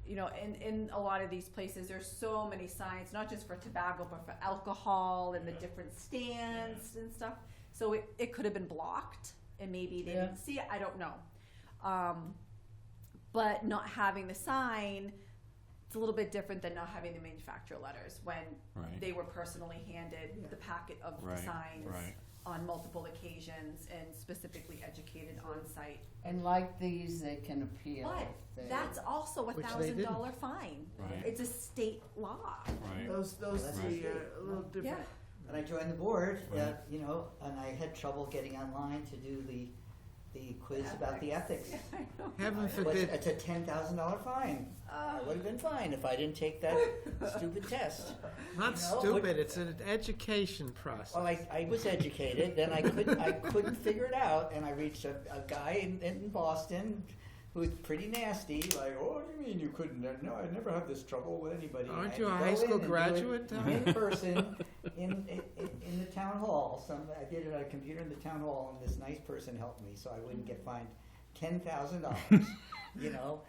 In a lot of these places, there's so many signs, not just for tobacco, but for alcohol and the different stands and stuff. So it could have been blocked, and maybe they didn't see it. I don't know. But not having the sign, it's a little bit different than not having the manufacturer letters when they were personally handed the packet of the signs on multiple occasions and specifically educated on site. And like these, they can appeal. But if they- that's also Which they didn't. $1,000 fine. Right. It's a state law. Those That's three right. are a little different. When I joined the board, Right. and I had trouble getting online to do the quiz about the ethics. Heaven forbid. It's a $10,000 fine. I would have been fine if I didn't take that stupid test. Not stupid, it's an education process. Well, I was educated, then I couldn't figure it out, and I reached a guy in Boston who was pretty nasty, like, oh, what do you mean you couldn't? No, I never had this trouble with anybody. Aren't I you a had to high go school in and do it graduate, Tom? in person, in the town hall. I did it on a computer in the town hall, and this nice person helped me, so I wouldn't get fined $10,000.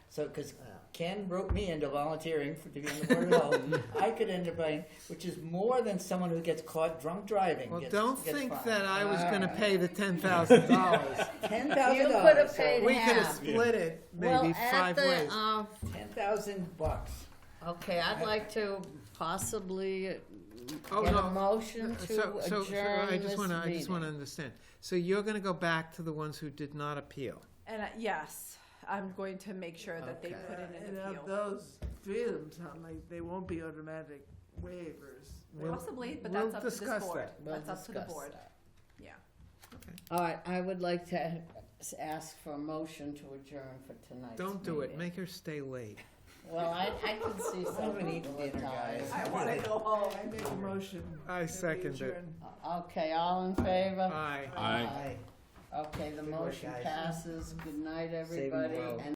So because Ken roped me into volunteering to be on the board of health, I could end up paying, which is more than someone who gets caught drunk driving. Well, gets think fined. that I was gonna pay the $10,000. $10,000. You could have paid We could have half. split it Well, maybe at 5 the, ways. $10,000. Okay, I'd like to possibly Oh, get no. a motion to So adjourn I just this wanna meeting. understand. So you're gonna go back to the ones who did not appeal? And yes, I'm going to make sure that they put in And an of appeal. those, 3 of them sound like they won't be automatic waivers. Possibly, but we'll that's up to this discuss board. that. We'll That's up to the discuss board. that. Yeah. All right, I would like to ask for a motion to adjourn for tonight's Don't do it, meeting. make her stay late. Well, I can see some haven't eaten people dinner, are guys. tired. I want to go home. I make a motion. I that we second it. adjourn. Okay, all in favor? Aye. Aye. Aye. Okay, the Good work, motion guys. passes. Good night, Save 'em everybody. well. And